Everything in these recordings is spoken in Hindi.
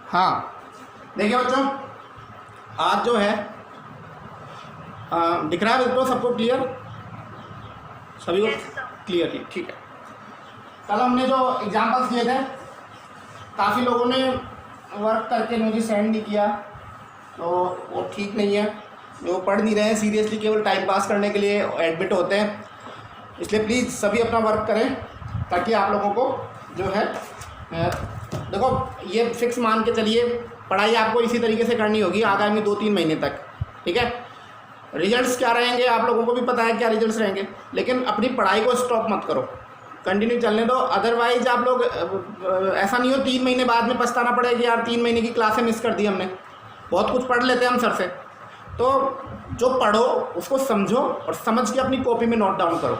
हाँ देखिए बच्चों, आज जो है दिख रहा है बिल्कुल सबको क्लियर, सभी को क्लियर? ठीक है। कल हमने जो एग्जाम्पल्स किए थे, काफ़ी लोगों ने वर्क करके मुझे सेंड नहीं किया, तो वो ठीक नहीं है। जो पढ़ नहीं रहे हैं सीरियसली, केवल टाइम पास करने के लिए एडमिट होते हैं, इसलिए प्लीज़ सभी अपना वर्क करें ताकि आप लोगों को जो है देखो, ये फिक्स मान के चलिए पढ़ाई आपको इसी तरीके से करनी होगी आगामी 2-3 महीने तक, ठीक है। रिजल्ट्स क्या रहेंगे आप लोगों को भी पता है क्या रिजल्ट्स रहेंगे, लेकिन अपनी पढ़ाई को स्टॉप मत करो, कंटिन्यू चलने दो। अदरवाइज आप लोग ऐसा नहीं हो 3 महीने बाद में पछताना पड़ेगा यार 3 महीने की क्लासें मिस कर दी हमने। बहुत कुछ पढ़ लेते हैं हम सर से, तो जो पढ़ो उसको समझो और समझ के अपनी कॉपी में नोट डाउन करो।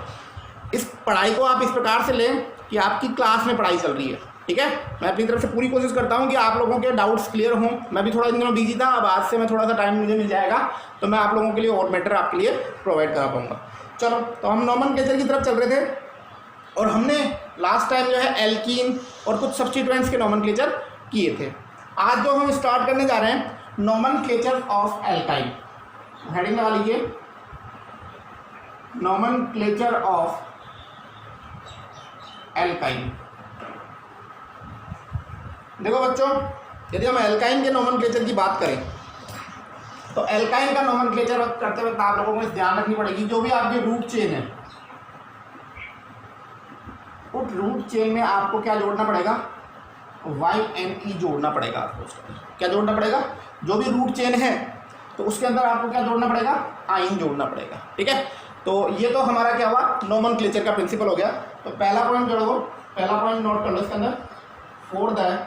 इस पढ़ाई को आप इस प्रकार से लें कि आपकी क्लास में पढ़ाई चल रही है, ठीक है। मैं अपनी तरफ से पूरी कोशिश करता हूँ कि आप लोगों के डाउट्स क्लियर हों। मैं भी थोड़ा इन दिनों बिजी था, अब आज से मैं थोड़ा सा टाइम मुझे मिल जाएगा तो मैं आप लोगों के लिए और बेटर आपके लिए प्रोवाइड करा पाऊँगा। चलो, तो हम नोमेनक्लेचर की तरफ चल रहे थे और हमने लास्ट टाइम जो है एल्कीन और कुछ सब्स्टिट्यूएंट्स के नोमेनक्लेचर किए थे। आज जो हम स्टार्ट करने जा रहे हैं नोमेनक्लेचर ऑफ एल्काइन, हेडिंग लगा लीजिए नोमेनक्लेचर ऑफ एल्काइन। देखो बच्चों, यदि हम एल्काइन के नोमेनक्लेचर की बात करें तो एल्काइन का नोमेनक्लेचर करते वक्त आप लोगों को ध्यान रखनी पड़ेगी, जो भी आपके रूट चेन है उस रूट चेन में आपको क्या जोड़ना पड़ेगा, YNE जोड़ना पड़ेगा आपको। क्या जोड़ना पड़ेगा? जो भी रूट चेन है तो उसके अंदर आपको क्या जोड़ना पड़ेगा, आइन जोड़ना पड़ेगा, ठीक है। तो ये तो हमारा क्या हुआ, नोमेनक्लेचर का प्रिंसिपल हो गया। तो पहला पॉइंट जोड़ो, पहला पॉइंट नोट कर लो इसके अंदर, फॉर द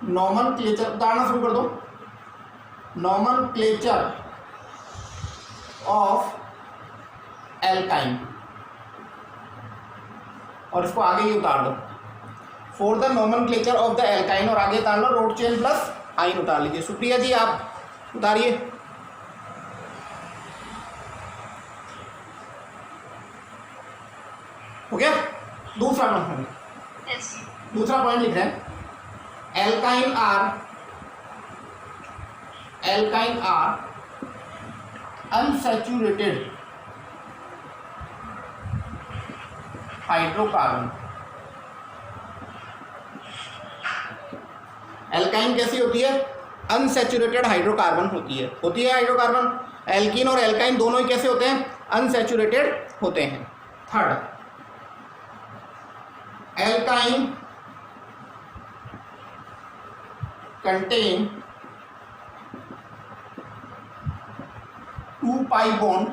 नोमेनक्लेचर, उतारना शुरू कर दो, नोमेनक्लेचर ऑफ एल्काइन, और इसको आगे ही उतार दो, for the nomenclature of the alkyne, और आगे उतार लो रोड चेन प्लस आइन उतार लीजिए। सुप्रिया जी आप उतारिए। हो गया? दूसरा पॉइंट, दूसरा पॉइंट लिख रहे हैं, alkyne are unsaturated hydrocarbon. Alkyne कैसी होती है? अनसैचुरेटेड हाइड्रोकार्बन होती है हाइड्रोकार्बन। एल्कीन और एल्काइन दोनों ही कैसे होते हैं? अनसैचुरेटेड होते हैं। Third, alkyne contain 2 pi bond,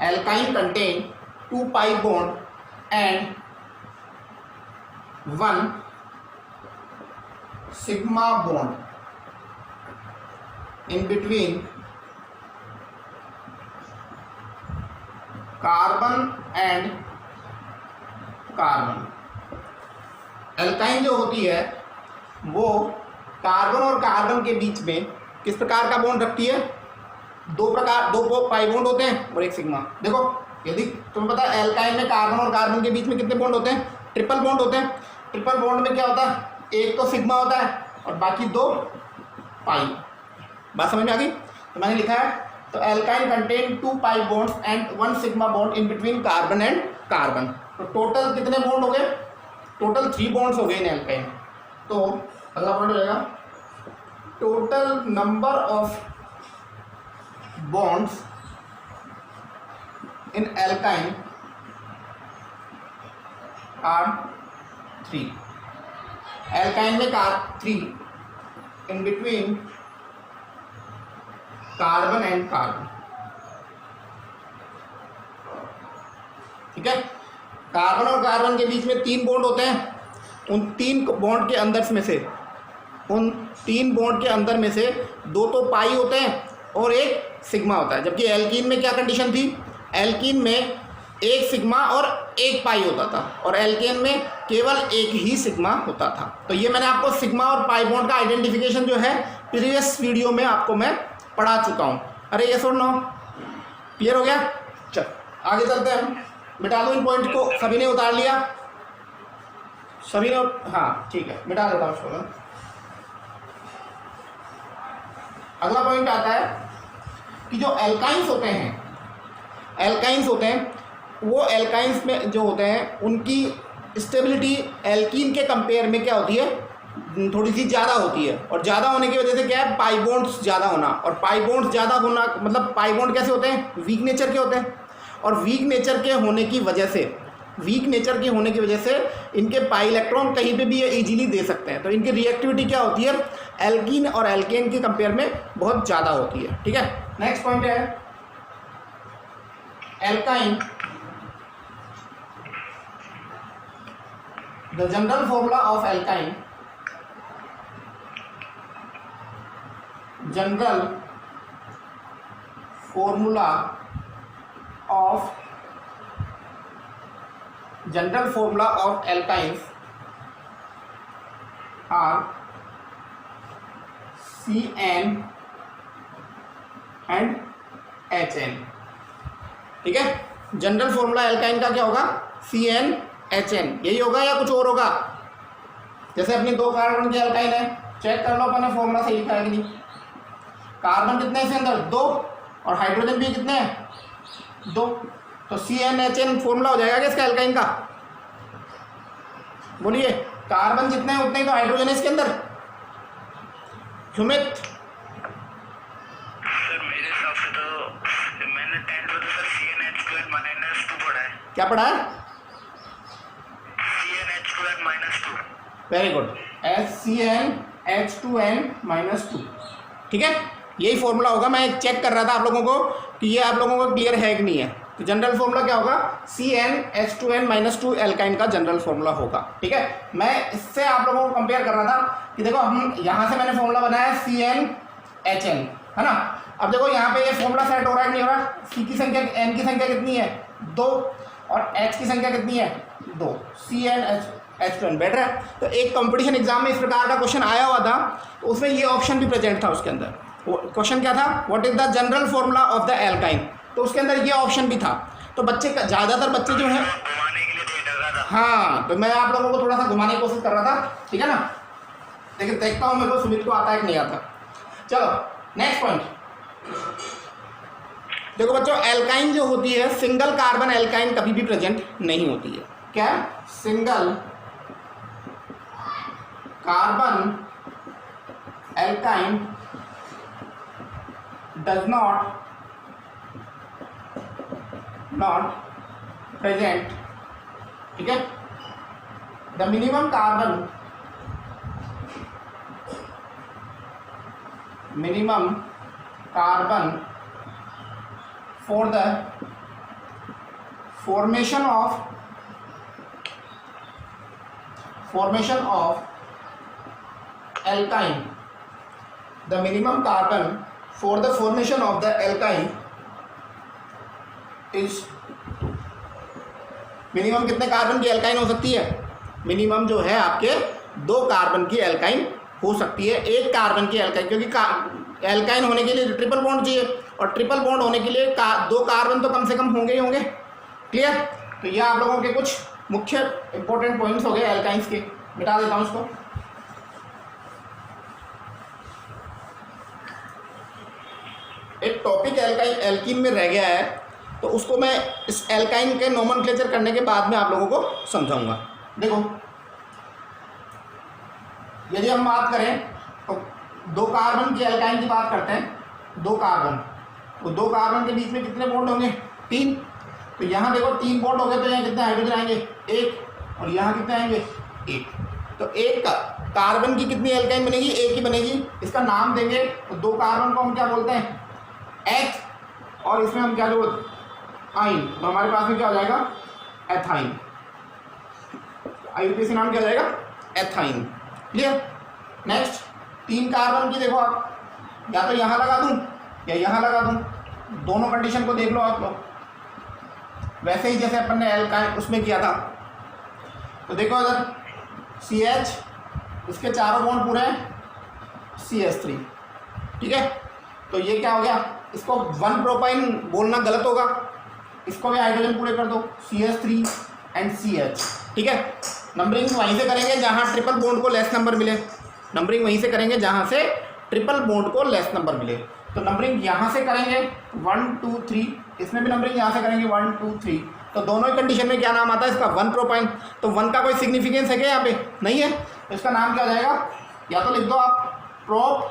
alkyne contain 2 pi bond and 1 sigma bond in between carbon and carbon. Alkyne जो होती है वो कार्बन और कार्बन के बीच में किस प्रकार का बॉन्ड रखती है? दो पाई बॉन्ड होते हैं और 1 सिग्मा। देखो, यदि तुम्हें पता है एल्काइन में कार्बन और कार्बन के बीच में कितने बॉन्ड होते हैं? ट्रिपल बॉन्ड होते हैं। ट्रिपल बॉन्ड में क्या होता है? एक तो सिग्मा होता है और बाकी 2 पाई। बात समझ में आ गई? तो मैंने लिखा है, तो alkyne contain 2 pi bonds and 1 sigma bond in between carbon and carbon. तो टोटल कितने बॉन्ड हो गए? टोटल 3 बॉन्ड्स हो गए इन एल्काइन। तो अगला पॉइंट हो जाएगा, total number of bonds in alkyne are 3। Alkyne में 3 in between carbon and carbon, ठीक है। कार्बन और कार्बन के बीच में 3 बॉन्ड होते हैं। उन 3 बॉन्ड के अंदर में से 2 तो पाई होते हैं और 1 सिग्मा होता है। जबकि एल्कीन में क्या कंडीशन थी? एल्कीन में 1 सिग्मा और 1 पाई होता था और एल्केन में केवल 1 ही सिग्मा होता था। तो ये मैंने आपको सिग्मा और पाई बॉन्ड का आइडेंटिफिकेशन जो है प्रीवियस वीडियो में आपको मैं पढ़ा चुका हूँ। अरे ये सुन लो, क्लियर हो गया? चल आगे चलते हैं हम। मिटा दो इन पॉइंट को, सभी ने उतार लिया? सभी ने, हाँ ठीक है, मिटा देता हूँ उसको मैं। अगला पॉइंट आता है कि जो एल्काइंस होते हैं वो एल्काइंस में जो होते हैं उनकी स्टेबिलिटी एल्कीन के कंपेयर में क्या होती है, थोड़ी सी ज़्यादा होती है। और ज़्यादा होने की वजह से क्या है, पाई बॉन्ड्स ज़्यादा होना। और पाई बॉन्ड्स ज़्यादा होना मतलब पाई बॉन्ड कैसे होते हैं, वीक नेचर के होते हैं। और वीक नेचर के होने की वजह से इनके पाई इलेक्ट्रॉन कहीं पे भी ये इजीली दे सकते हैं। तो इनकी रिएक्टिविटी क्या होती है, एल्कीन और एल्केन के कंपेयर में बहुत ज़्यादा होती है। ठीक है, नेक्स्ट पॉइंट है alkyne. The general formula of alkyne, general formula of alkynes are CN and HN। ठीक है, जनरल फॉर्मूला एल्काइन का क्या होगा, CnHn। यही होगा या कुछ और होगा? जैसे अपनी 2 कार्बन की एल्काइन है, चेक कर लो अपने फॉर्मूला सही लिखा है कि नहीं। कार्बन कितने हैं इसके अंदर, 2, और हाइड्रोजन भी कितने हैं, 2। तो CnHn फॉर्मूला हो जाएगा क्या इसका एल्काइन का? बोलिए, कार्बन जितने हैं उतने ही तो हाइड्रोजन है इसके अंदर। सुमित सर मेरे हिसाब से तो मैंने 10th में तो सर CnH2n-2 पढ़ा है। क्या पढ़ा है? CnH2n-2। Very good, HCnH2n-2। ठीक है, यही फॉर्मूला होगा। मैं चेक कर रहा था आप लोगों को कि ये आप लोगों को क्लियर है कि नहीं है। तो जनरल फॉर्मूला क्या होगा, CnH2n-2 एल्काइन का जनरल फॉर्मूला होगा। ठीक है, मैं इससे आप लोगों को कंपेयर कर रहा था कि देखो हम यहाँ से मैंने फॉर्मूला बनाया CnHn, है ना। अब देखो यहाँ पे ये फॉर्मूला सेट हो रहा है कि नहीं हो रहा। C की संख्या, N की संख्या कितनी है, 2, और H की संख्या कितनी है, 2। CnH2n बेटर है। तो एक कंपटीशन एग्जाम में इस प्रकार का क्वेश्चन आया हुआ था, तो उसमें ये ऑप्शन भी प्रेजेंट था। उसके अंदर क्वेश्चन क्या था, what is the general formula of the alkyne, तो उसके अंदर ये ऑप्शन भी था। तो बच्चे, ज़्यादातर बच्चे जो हैं, घुमाने के लिए तो लगा था। हाँ, तो मैं आप लोगों को थोड़ा सा घुमाने की कोशिश कर रहा था। ठीक है ना, लेकिन देखता हूँ मेरे को सुमित को आता है कि नहीं आता। चलो नेक्स्ट पॉइंट। देखो बच्चों, एल्काइन जो होती है, सिंगल कार्बन एल्काइन कभी भी प्रेजेंट नहीं होती है। क्या, single carbon alkyne does not present। ठीक है, the minimum carbon for the formation of alkyne, the minimum carbon for the formation of the alkyne is, minimum कितने कार्बन की एल्काइन हो सकती है? मिनिमम जो है आपके 2 कार्बन की एल्काइन हो सकती है। 1 कार्बन की एल्काइन, क्योंकि एल्काइन होने के लिए ट्रिपल बॉन्ड चाहिए, और ट्रिपल बॉन्ड होने के लिए 2 कार्बन तो कम से कम होंगे ही होंगे। क्लियर? तो ये आप लोगों के कुछ मुख्य इंपॉर्टेंट पॉइंट्स हो गए एल्काइंस के। मिटा देता हूँ उसको। एक टॉपिक एल्कीन में रह गया है, तो उसको मैं इस एल्काइन के नोमेनक्लेचर करने के बाद में आप लोगों को समझाऊंगा। देखो, यदि हम बात करें तो 2 कार्बन की एल्काइन की बात करते हैं। 2 कार्बन, तो 2 कार्बन के बीच में कितने बॉन्ड होंगे? 3। तो यहाँ देखो 3 बॉन्ड हो गए, तो यहाँ कितने हाइड्रोजन आएंगे? 1। और यहाँ कितने आएंगे? 1। तो 1 कार्बन की कितनी एल्काइन बनेगी? 1 ही बनेगी। इसका नाम देंगे, तो 2 कार्बन को हम क्या बोलते हैं? H, और इसमें हम क्या जोड़, आइन। तो हमारे पास में क्या हो जाएगा? एथाइन। आईयूपीएसी नाम क्या हो जाएगा? एथाइन। क्लियर? नेक्स्ट, 3 कार्बन की देखो आप, या तो यहाँ लगा दूँ या यहाँ लगा दूँ, दोनों कंडीशन को देख लो आप लोग, वैसे ही जैसे अपन ने एल्काइन उसमें किया था। तो देखो अगर CH, इसके चारों बॉन्ड पूरे हैं, CH3। ठीक है, तो ये क्या हो गया? इसको 1 प्रोपाइन बोलना गलत होगा, इसको भी हाइड्रोजन पूरे कर दो, CH3 एंड CH। ठीक है, नंबरिंग वहीं से करेंगे जहाँ ट्रिपल बॉन्ड को लेस नंबर मिले, नंबरिंग वहीं से करेंगे जहाँ से ट्रिपल बॉन्ड को लेस नंबर मिले। तो नंबरिंग यहाँ से करेंगे 1 2 3, इसमें भी नंबरिंग यहाँ से करेंगे 1 2 3। तो दोनों ही कंडीशन में क्या नाम आता है इसका, 1 प्रोपाइन। तो 1 का कोई सिग्निफिकेंस है क्या यहाँ पे, नहीं है, तो इसका नाम क्या हो जाएगा, या तो लिख दो आप प्रोप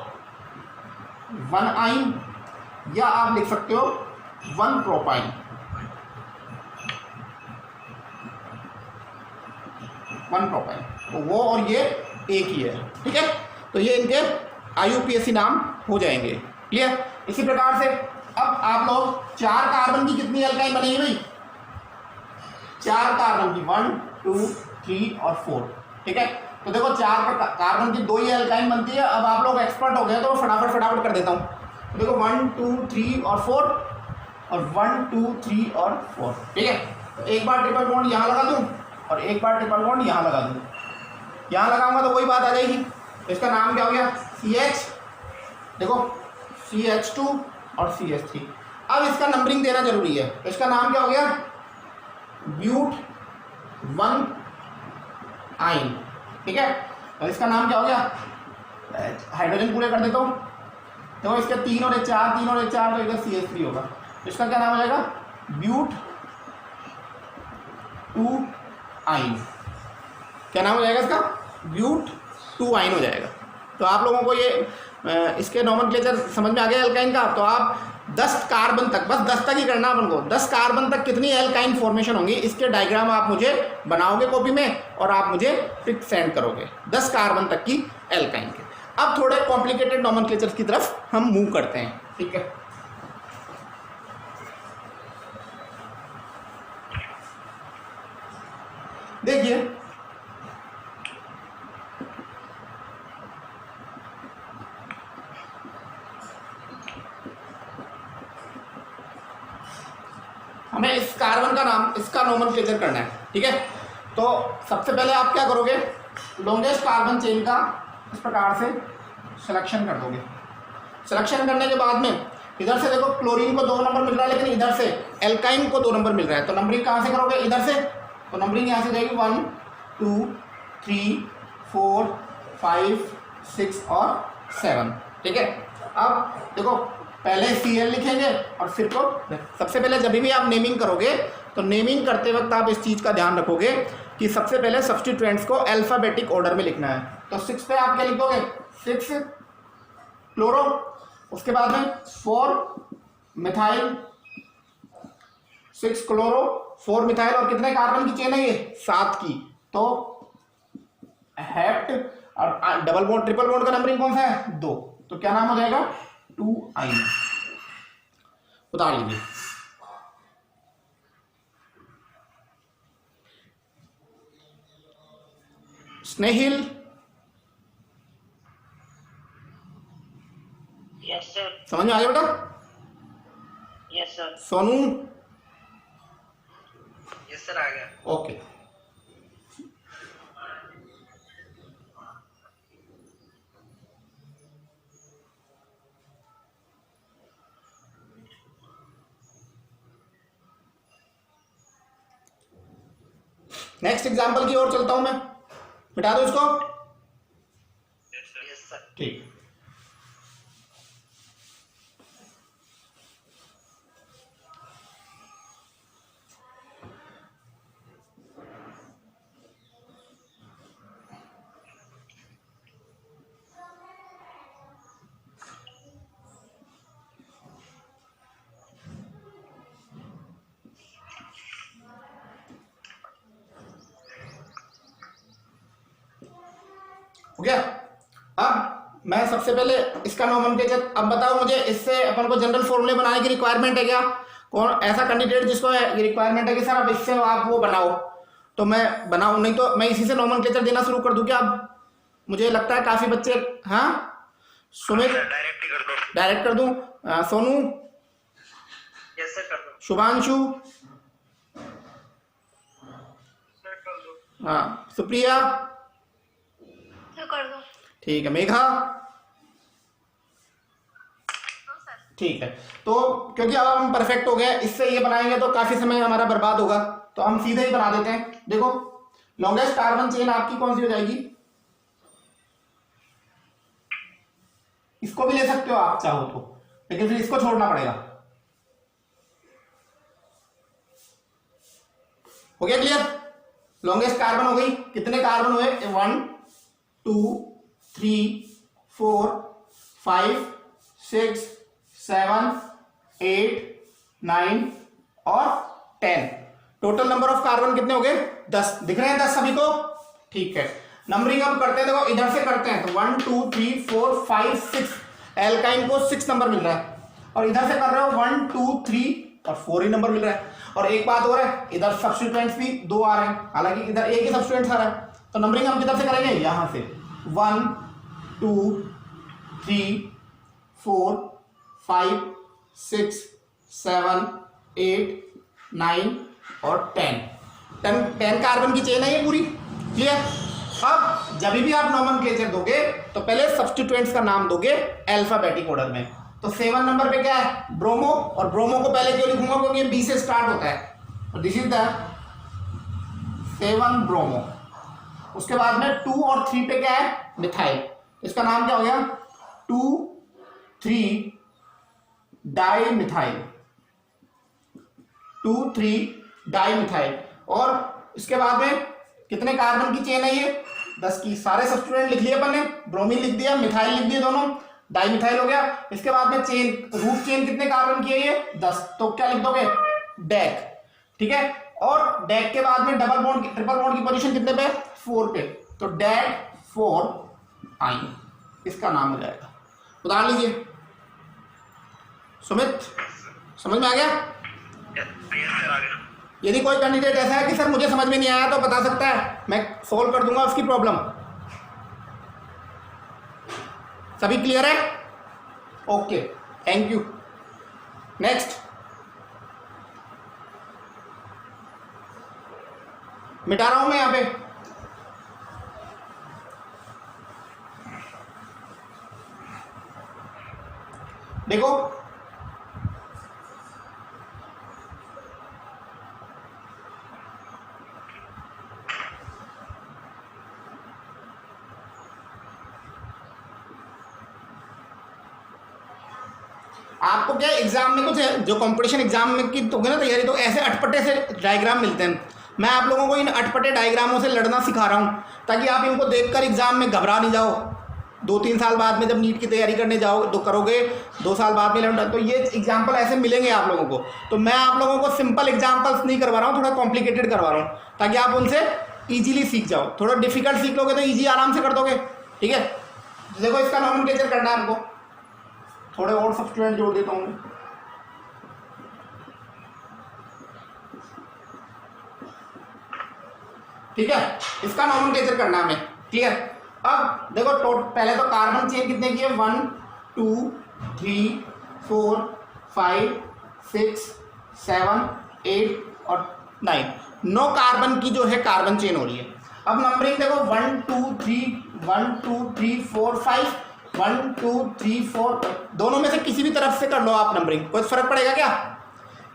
1 आइन, या आप लिख सकते हो 1 प्रोपाइन, 1 प्रोपाइन। तो वो और ये एक ही है, ठीक है। तो ये इनके IUPAC नाम हो जाएंगे, क्लियर। इसी प्रकार से अब आप लोग 4 कार्बन की कितनी एल्काइन बनेगी भाई, 4 कार्बन की 1 2 3 और 4, ठीक है। तो देखो 4 कार्बन की 2 ही एल्काइन बनती है। अब आप लोग एक्सपर्ट हो गए तो फटाफट कर देता हूँ। तो देखो 1 2 3 और 4 और 1 2 3 और 4, ठीक है। तो एक बार ट्रिपल बॉन्ड यहाँ लगा दूँ और एक बार ट्रिपल बॉन्ड यहाँ लगा दूँ, यहाँ लगाऊंगा तो वही बात आ जाएगी। तो इसका नाम क्या हो गया, CH, देखो CH2 और CH3। अब इसका नंबरिंग देना जरूरी है, तो इसका नाम क्या हो गया, ब्यूट 1 आइन, ठीक है। और इसका नाम क्या हो गया, हाइड्रोजन पूरे कर देता हूँ। देखो इसके 3 और 1 4, 3 और 1 4, तो इधर CH3 होगा। तो इसका क्या नाम हो जाएगा, ब्यूट 2 आइन। क्या नाम हो जाएगा इसका, ब्यूट 2 आइन हो जाएगा। तो आप लोगों को ये इसके नॉमेनक्लेचर समझ में आ गया एल्काइन का। तो आप 10 कार्बन तक, बस 10 तक ही करना अपन को, 10 कार्बन तक कितनी एल्काइन फॉर्मेशन होंगी इसके डायग्राम आप मुझे बनाओगे कॉपी में और आप मुझे पिक सेंड करोगे 10 कार्बन तक की एल्काइन के। अब थोड़े कॉम्प्लिकेटेड नॉमेनक्लेचर की तरफ हम मूव करते हैं, ठीक है। देखिए हमें इस कार्बन का नाम, इसका नोमेनक्लेचर करना है, ठीक है। तो सबसे पहले आप क्या करोगे, लॉन्गेस्ट कार्बन चेन का इस प्रकार से सिलेक्शन कर दोगे। सिलेक्शन करने के बाद में इधर से देखो क्लोरीन को 2 नंबर मिल रहा है, लेकिन इधर से एल्काइन को 2 नंबर मिल रहा है। तो नंबरिंग कहाँ से करोगे, इधर से। तो नंबरिंग यहाँ से जाएगी 1 2 3 4 5 6 और 7, ठीक है। अब देखो पहले Cl लिखेंगे और फिर को, सबसे पहले जब भी आप नेमिंग करोगे तो नेमिंग करते वक्त आप इस चीज़ का ध्यान रखोगे कि सबसे पहले सब्स्टिट्यूएंट्स को अल्फ़ाबेटिक ऑर्डर में लिखना है। तो 6 पे आप क्या लिख दोगे, 6 क्लोरो, उसके बाद में 4 मिथाइल, 6 क्लोरो 4 मिथाइल, और कितने कार्बन की चेन है ये, 7 की। तो हेप्ट और डबल बॉन्ड ट्रिपल बॉन्ड का नंबरिंग कौन सा है, 2। तो क्या नाम हो जाएगा, 2 आइन। बता लीजिए स्नेहिल, यस सर, समझ में आ गया बेटा। Yes sir, Sonu, yes sir, आ गया। ओके। नेक्स्ट एग्जाम्पल की ओर चलता हूं मैं, मिटा दो इसको, यस सर। ठीक। हो गया। अब मैं सबसे पहले इसका नोमेनक्लेचर, अब बताओ मुझे इससे अपन को जनरल फॉर्मूले बनाने की रिक्वायरमेंट है क्या, कौन ऐसा कैंडिडेट जिसको रिक्वायरमेंट है कि सर अब इससे आप वो बनाओ, तो मैं बनाऊं, नहीं तो मैं इसी से नोमेनक्लेचर देना शुरू कर दूं क्या। अब मुझे लगता है काफी बच्चे, हाँ सुमित, डायरेक्ट ही कर दो। डायरेक्ट कर दूं, सोनू, यस सर, कर दो। शुभांशु, सर कर दो। हाँ सुप्रिया, कर दो। ठीक है, मेघा, ठीक है। तो क्योंकि अब हम परफेक्ट हो गए, इससे ये बनाएंगे तो काफी समय हमारा बर्बाद होगा, तो हम सीधे ही बना देते हैं। देखो लॉन्गेस्ट कार्बन चेन आपकी कौन सी हो जाएगी? इसको भी ले सकते हो आप चाहो तो, लेकिन फिर इसको छोड़ना पड़ेगा। हो गया क्लियर? लॉन्गेस्ट कार्बन हो गई। कितने कार्बन हुए? 1 2 3 4 5 6 7 8 9 और 10। टोटल नंबर ऑफ कार्बन कितने हो गए? 10। दिख रहे हैं 10 सभी को? ठीक है, नंबरिंग अब करते हैं। देखो इधर से करते हैं तो 1 2 3 4 5 6, एल्काइन को 6 नंबर मिल रहा है, और इधर से कर रहे हो 1 2 3 और 4 ही नंबर मिल रहा है। और एक बात और है, इधर सब्स्टिट्यूएंट्स भी 2 आ रहे हैं, हालांकि इधर एक ही सब्स्टिट्यूएंट आ रहा है। तो नंबरिंग हम किधर से करेंगे? यहां से 1 2 3 4 5 6 7 8 9 और 10 कार्बन की चेन है ये पूरी। क्लियर? अब जब भी आप नोमेनक्लेचर दोगे तो पहले सब्स्टिट्यूएंट्स का नाम दोगे अल्फाबेटिक ऑर्डर में। तो 7 नंबर पे क्या है? ब्रोमो, और ब्रोमो को पहले क्यों लिखूंगा? क्योंकि बी से स्टार्ट होता है, और दिस इज द 7 ब्रोमो। उसके बाद में 2 और 3 पे क्या है? मिथाइल। इसका नाम क्या हो गया? 2 3 डाई मिथाइल, 2 3 डाई मिथाइल। और इसके बाद में कितने कार्बन की चेन है ये? 10 की। सारे सब्स्टिट्यूएंट लिख लिए अपन ने, ब्रोमीन लिख दिया, मिथाइल लिख दिए दोनों, डाई मिथाइल हो गया। इसके बाद में चेन, रूट चेन कितने कार्बन की है ये? 10। तो क्या लिख दोगे? डैक। ठीक है, और डैक के बाद में डबल बॉन्ड, ट्रिपल बॉन्ड की पोजीशन कितने पे? 4 पे। तो डैक 4 आइन इसका नाम हो जाएगा। उदाहरण लीजिए। सुमित, समझ में आ गया? यस सर, आ गया। यदि कोई कैंडिडेट ऐसा है कि सर मुझे समझ में नहीं आया तो बता सकता है, मैं सोल्व कर दूंगा उसकी प्रॉब्लम। सभी क्लियर है? Okay, thank you. नेक्स्ट, मिटा रहा हूं मैं यहां पे। देखो आपको क्या एग्जाम में कुछ है, जो कंपटीशन एग्जाम में की तो ना तैयारी, तो ऐसे अटपटे से डायग्राम मिलते हैं। मैं आप लोगों को इन अटपटे डायग्रामों से लड़ना सिखा रहा हूँ, ताकि आप इनको देखकर एग्जाम में घबरा नहीं जाओ। 2-3 साल बाद में जब नीट की तैयारी करने जाओ तो करोगे, 2 साल बाद में लड़ना, तो ये एग्जाम्पल ऐसे मिलेंगे आप लोगों को। तो मैं आप लोगों को सिंपल एग्जाम्पल्स नहीं करवा रहा हूँ, थोड़ा कॉम्प्लिकेटेड करवा रहा हूँ, ताकि आप उनसे ईजिली सीख जाओ। थोड़ा डिफिकल्ट सीख लोगे तो ईजी आराम से कर दोगे। ठीक है, देखो इसका नोमेनक्लेचर करना है हमको। थोड़े और सब्स्टिट्यूएंट जोड़ देता हूँ। ठीक है, इसका नोमेनक्लेचर करना है हमें। क्लियर? अब देखो पहले तो कार्बन चेन कितने की है? 1 2 3 4 5 6 7 8 और 9। 9 कार्बन की जो है कार्बन चेन हो रही है। अब नंबरिंग देखो 1 2 3 1 2 3 4 5 1 2 3 4, दोनों में से किसी भी तरफ से कर लो आप नंबरिंग, कोई फर्क पड़ेगा क्या?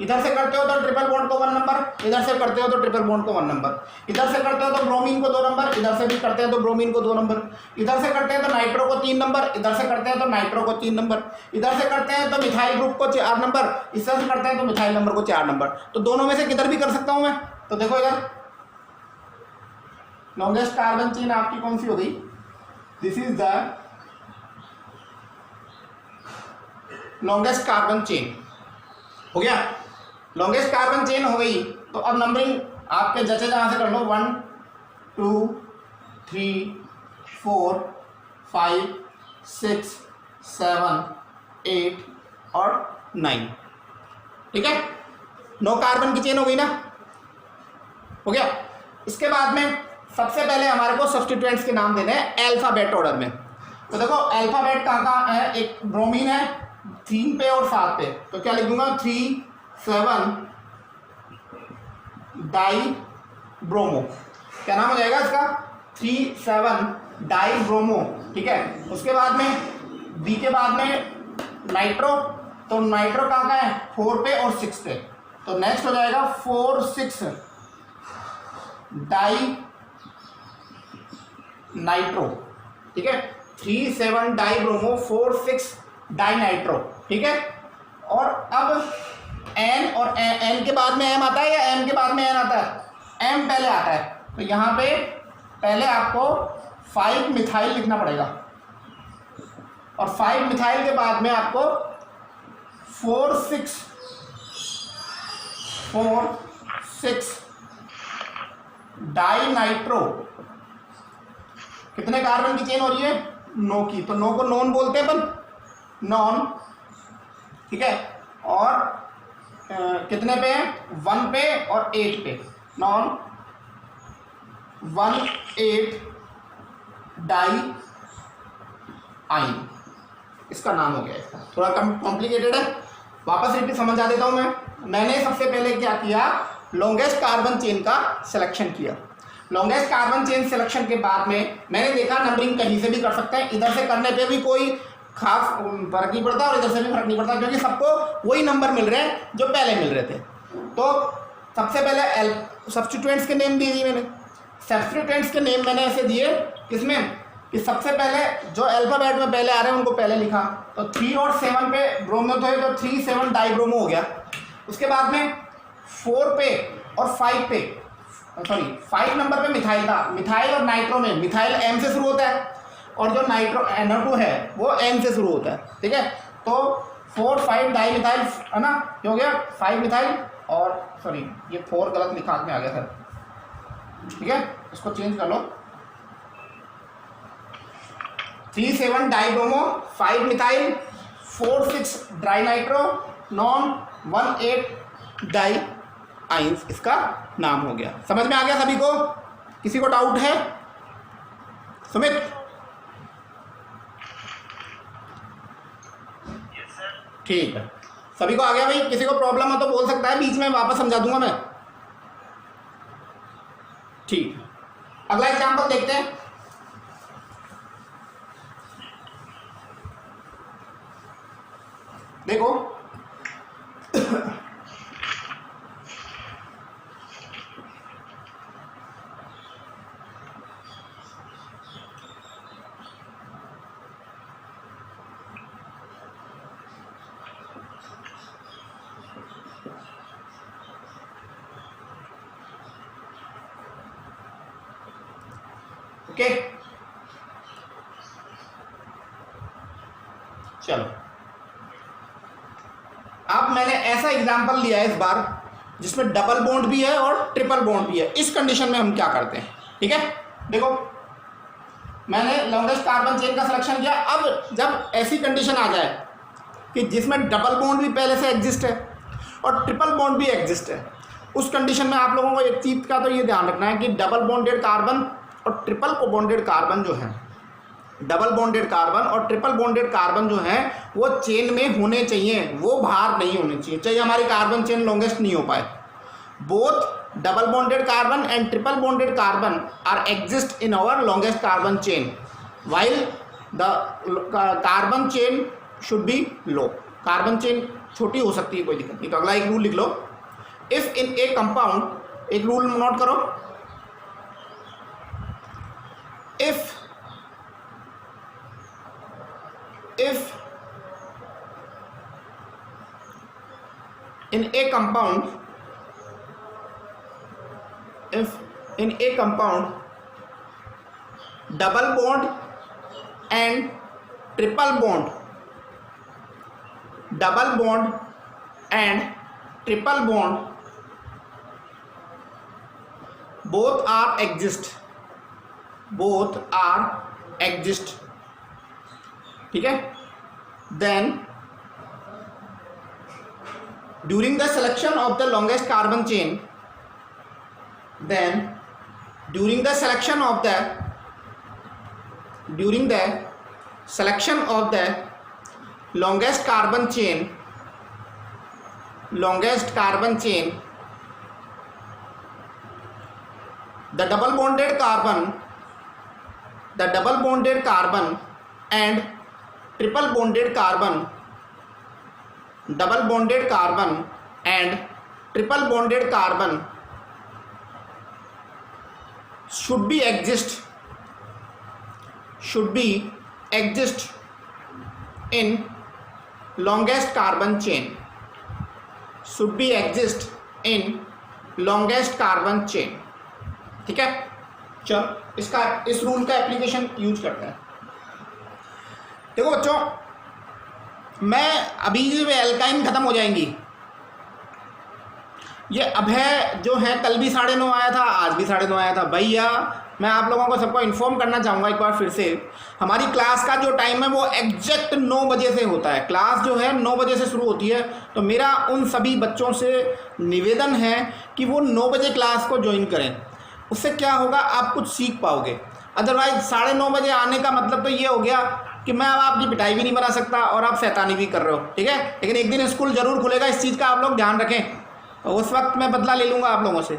इधर से करते हो तो ट्रिपल बॉन्ड को 1 नंबर, इधर से करते हो तो ट्रिपल बॉन्ड को 1 नंबर, इधर से करते हो तो ब्रोमीन को 2 नंबर, इधर से भी करते हैं तो ब्रोमीन को 2 नंबर, इधर से करते हैं तो नाइट्रो को 3 नंबर, इधर से करते हैं तो नाइट्रो को 3 नंबर, इधर से करते हैं तो मिथाइल ग्रुप को 4 नंबर, इधर से करते हैं तो मिथाइल नंबर को 4 नंबर। तो दोनों में से किधर भी कर सकता हूं मैं। तो देखो इधर लॉन्गेस्ट कार्बन चेन आपकी कौन सी हो गई? This is the longest carbon chain. हो गया, लॉन्गेस्ट कार्बन चेन हो गई। तो अब नंबरिंग आपके जचे जहां से कर लो, 1 2 3 4 5 6 7 8 और 9। ठीक है, 9 कार्बन की चेन हो गई ना? हो गया। इसके बाद में सबसे पहले हमारे को सब्स्टिट्यूएंट्स के नाम देने हैं अल्फाबेट ऑर्डर में। तो देखो अल्फाबेट कहाँ कहाँ है? एक ब्रोमीन है 3 पे और 7 पे, तो क्या लिख दूंगा? 3 7 डाई ब्रोमो। क्या नाम हो जाएगा इसका? 3 7 डाई ब्रोमो। ठीक है, उसके बाद में बी के बाद में नाइट्रो, तो नाइट्रो कहाँ का है? 4 पे और 6 पे, तो नेक्स्ट हो जाएगा 4 6 डाई नाइट्रो, ठीक है, 3,7 डाइब्रोमो 4,6 डाइनाइट्रो, ठीक है। और अब एन, और एन के बाद में एम आता है या एम के बाद में एन आता है? एम पहले आता है, तो यहाँ पे पहले आपको 5 मिथाइल लिखना पड़ेगा, और 5 मिथाइल के बाद में आपको 4,6 डाइनाइट्रो, कितने कार्बन की चेन हो रही है? 9 की, तो 9 को नॉन बोलते हैं अपन, नॉन, ठीक है। और कितने पे है? 1 पे और 8 पे, नॉन 1,8 डाई आइन, इसका नाम हो गया। इसका थोड़ा कम कॉम्प्लिकेटेड है, वापस रिपीट समझा देता हूं मैंने सबसे पहले क्या किया? लॉन्गेस्ट कार्बन चेन का सिलेक्शन किया। लॉन्गेस्ट कार्बन चेन सिलेक्शन के बाद में मैंने देखा नंबरिंग कहीं से भी कर सकते हैं, इधर से करने पे भी कोई खास फर्क नहीं पड़ता और इधर से भी फर्क नहीं पड़ता, क्योंकि सबको वही नंबर मिल रहे हैं जो पहले मिल रहे थे। तो सबसे पहले सब्स्टिट्यूएंट्स के नेम दिए मैंने, सब्स्टिट्यूएंट्स के नेम मैंने ऐसे दिए किसमें कि सबसे पहले जो अल्फाबेट में पहले आ रहे हैं उनको पहले लिखा, तो 3 और 7 पे ब्रोमो थे तो 3,7 डाइब्रोमो हो गया। उसके बाद में 4 पे और 5 पे, सॉरी 5 नंबर पे मिथाइल था, मिथाइल और नाइट्रो में मिथाइल एम से शुरू होता है और जो नाइट्रो NO2 है वो एन से शुरू होता है, ठीक है। तो 4, 5 डाई मिथाइल है ना, ये हो गया 5 मिथाइल, और सॉरी ये 4 गलत लिखा में आ गया सर, ठीक है, इसको चेंज कर लो। 3,7 dibromo, 5 methyl, 4,6 dinitro, non 1,8 di आइंस, इसका नाम हो गया। समझ में आ गया सभी को? किसी को डाउट है? सुमित? ठीक है, सभी को आ गया भाई? किसी को प्रॉब्लम हो तो बोल सकता है, बीच में वापस समझा दूंगा मैं, ठीक। अगला एग्जांपल देखते हैं। देखो ओके, चलो अब मैंने ऐसा एग्जांपल लिया है इस बार जिसमें डबल बॉन्ड भी है और ट्रिपल बॉन्ड भी है। इस कंडीशन में हम क्या करते हैं, ठीक है। देखो मैंने लॉन्गेस्ट कार्बन चेन का सिलेक्शन किया। अब जब ऐसी कंडीशन आ जाए कि जिसमें डबल बॉन्ड भी पहले से एग्जिस्ट है और ट्रिपल बॉन्ड भी एग्जिस्ट है, उस कंडीशन में आप लोगों को एक चीज़ का तो ये ध्यान रखना है कि डबल बॉन्डेड कार्बन और ट्रिपल बॉन्डेड कार्बन जो है, डबल बॉन्डेड कार्बन और ट्रिपल बॉन्डेड कार्बन जो है वो चेन में होने चाहिए, वो बाहर नहीं होने चाहिए, चाहे हमारी कार्बन चेन लॉन्गेस्ट नहीं हो पाए। Both double bonded carbon and triple bonded carbon are exist in our longest carbon chain while the carbon chain should be low. Carbon chain छोटी हो सकती है, कोई दिक्कत नहीं। तो अगला एक रूल लिख लो, इफ इन ए कंपाउंड, एक रूल नोट करो, if in a compound double bond and triple bond, double bond and triple bond both are exist, ठीक है। then during the selection of the longest carbon chain, during the selection of the longest carbon chain, the double bonded carbon and triple bonded carbon, double bonded carbon and triple bonded carbon should be exist should be exist in longest carbon chain, should be exist in longest carbon chain. ठीक है, चलो इस रूल का एप्लीकेशन यूज करते हैं। देखो बच्चों, मैं अभी एल्काइन खत्म हो जाएंगी, ये अभय जो है कल भी 9:30 आया था, आज भी 9:30 आया था। भैया मैं आप लोगों को सबको इन्फॉर्म करना चाहूँगा एक बार फिर से, हमारी क्लास का जो टाइम है वो एग्जैक्ट 9 बजे से होता है। क्लास जो है 9 बजे से शुरू होती है। तो मेरा उन सभी बच्चों से निवेदन है कि वो 9 बजे क्लास को ज्वाइन करें। उससे क्या होगा, आप कुछ सीख पाओगे। अदरवाइज 9:30 बजे आने का मतलब तो ये हो गया कि मैं अब आपकी पिटाई भी नहीं बना सकता और आप शैतानी भी कर रहे हो। ठीक है, लेकिन एक दिन स्कूल ज़रूर खुलेगा, इस चीज़ का आप लोग ध्यान रखें। उस वक्त मैं बदला ले लूँगा आप लोगों से।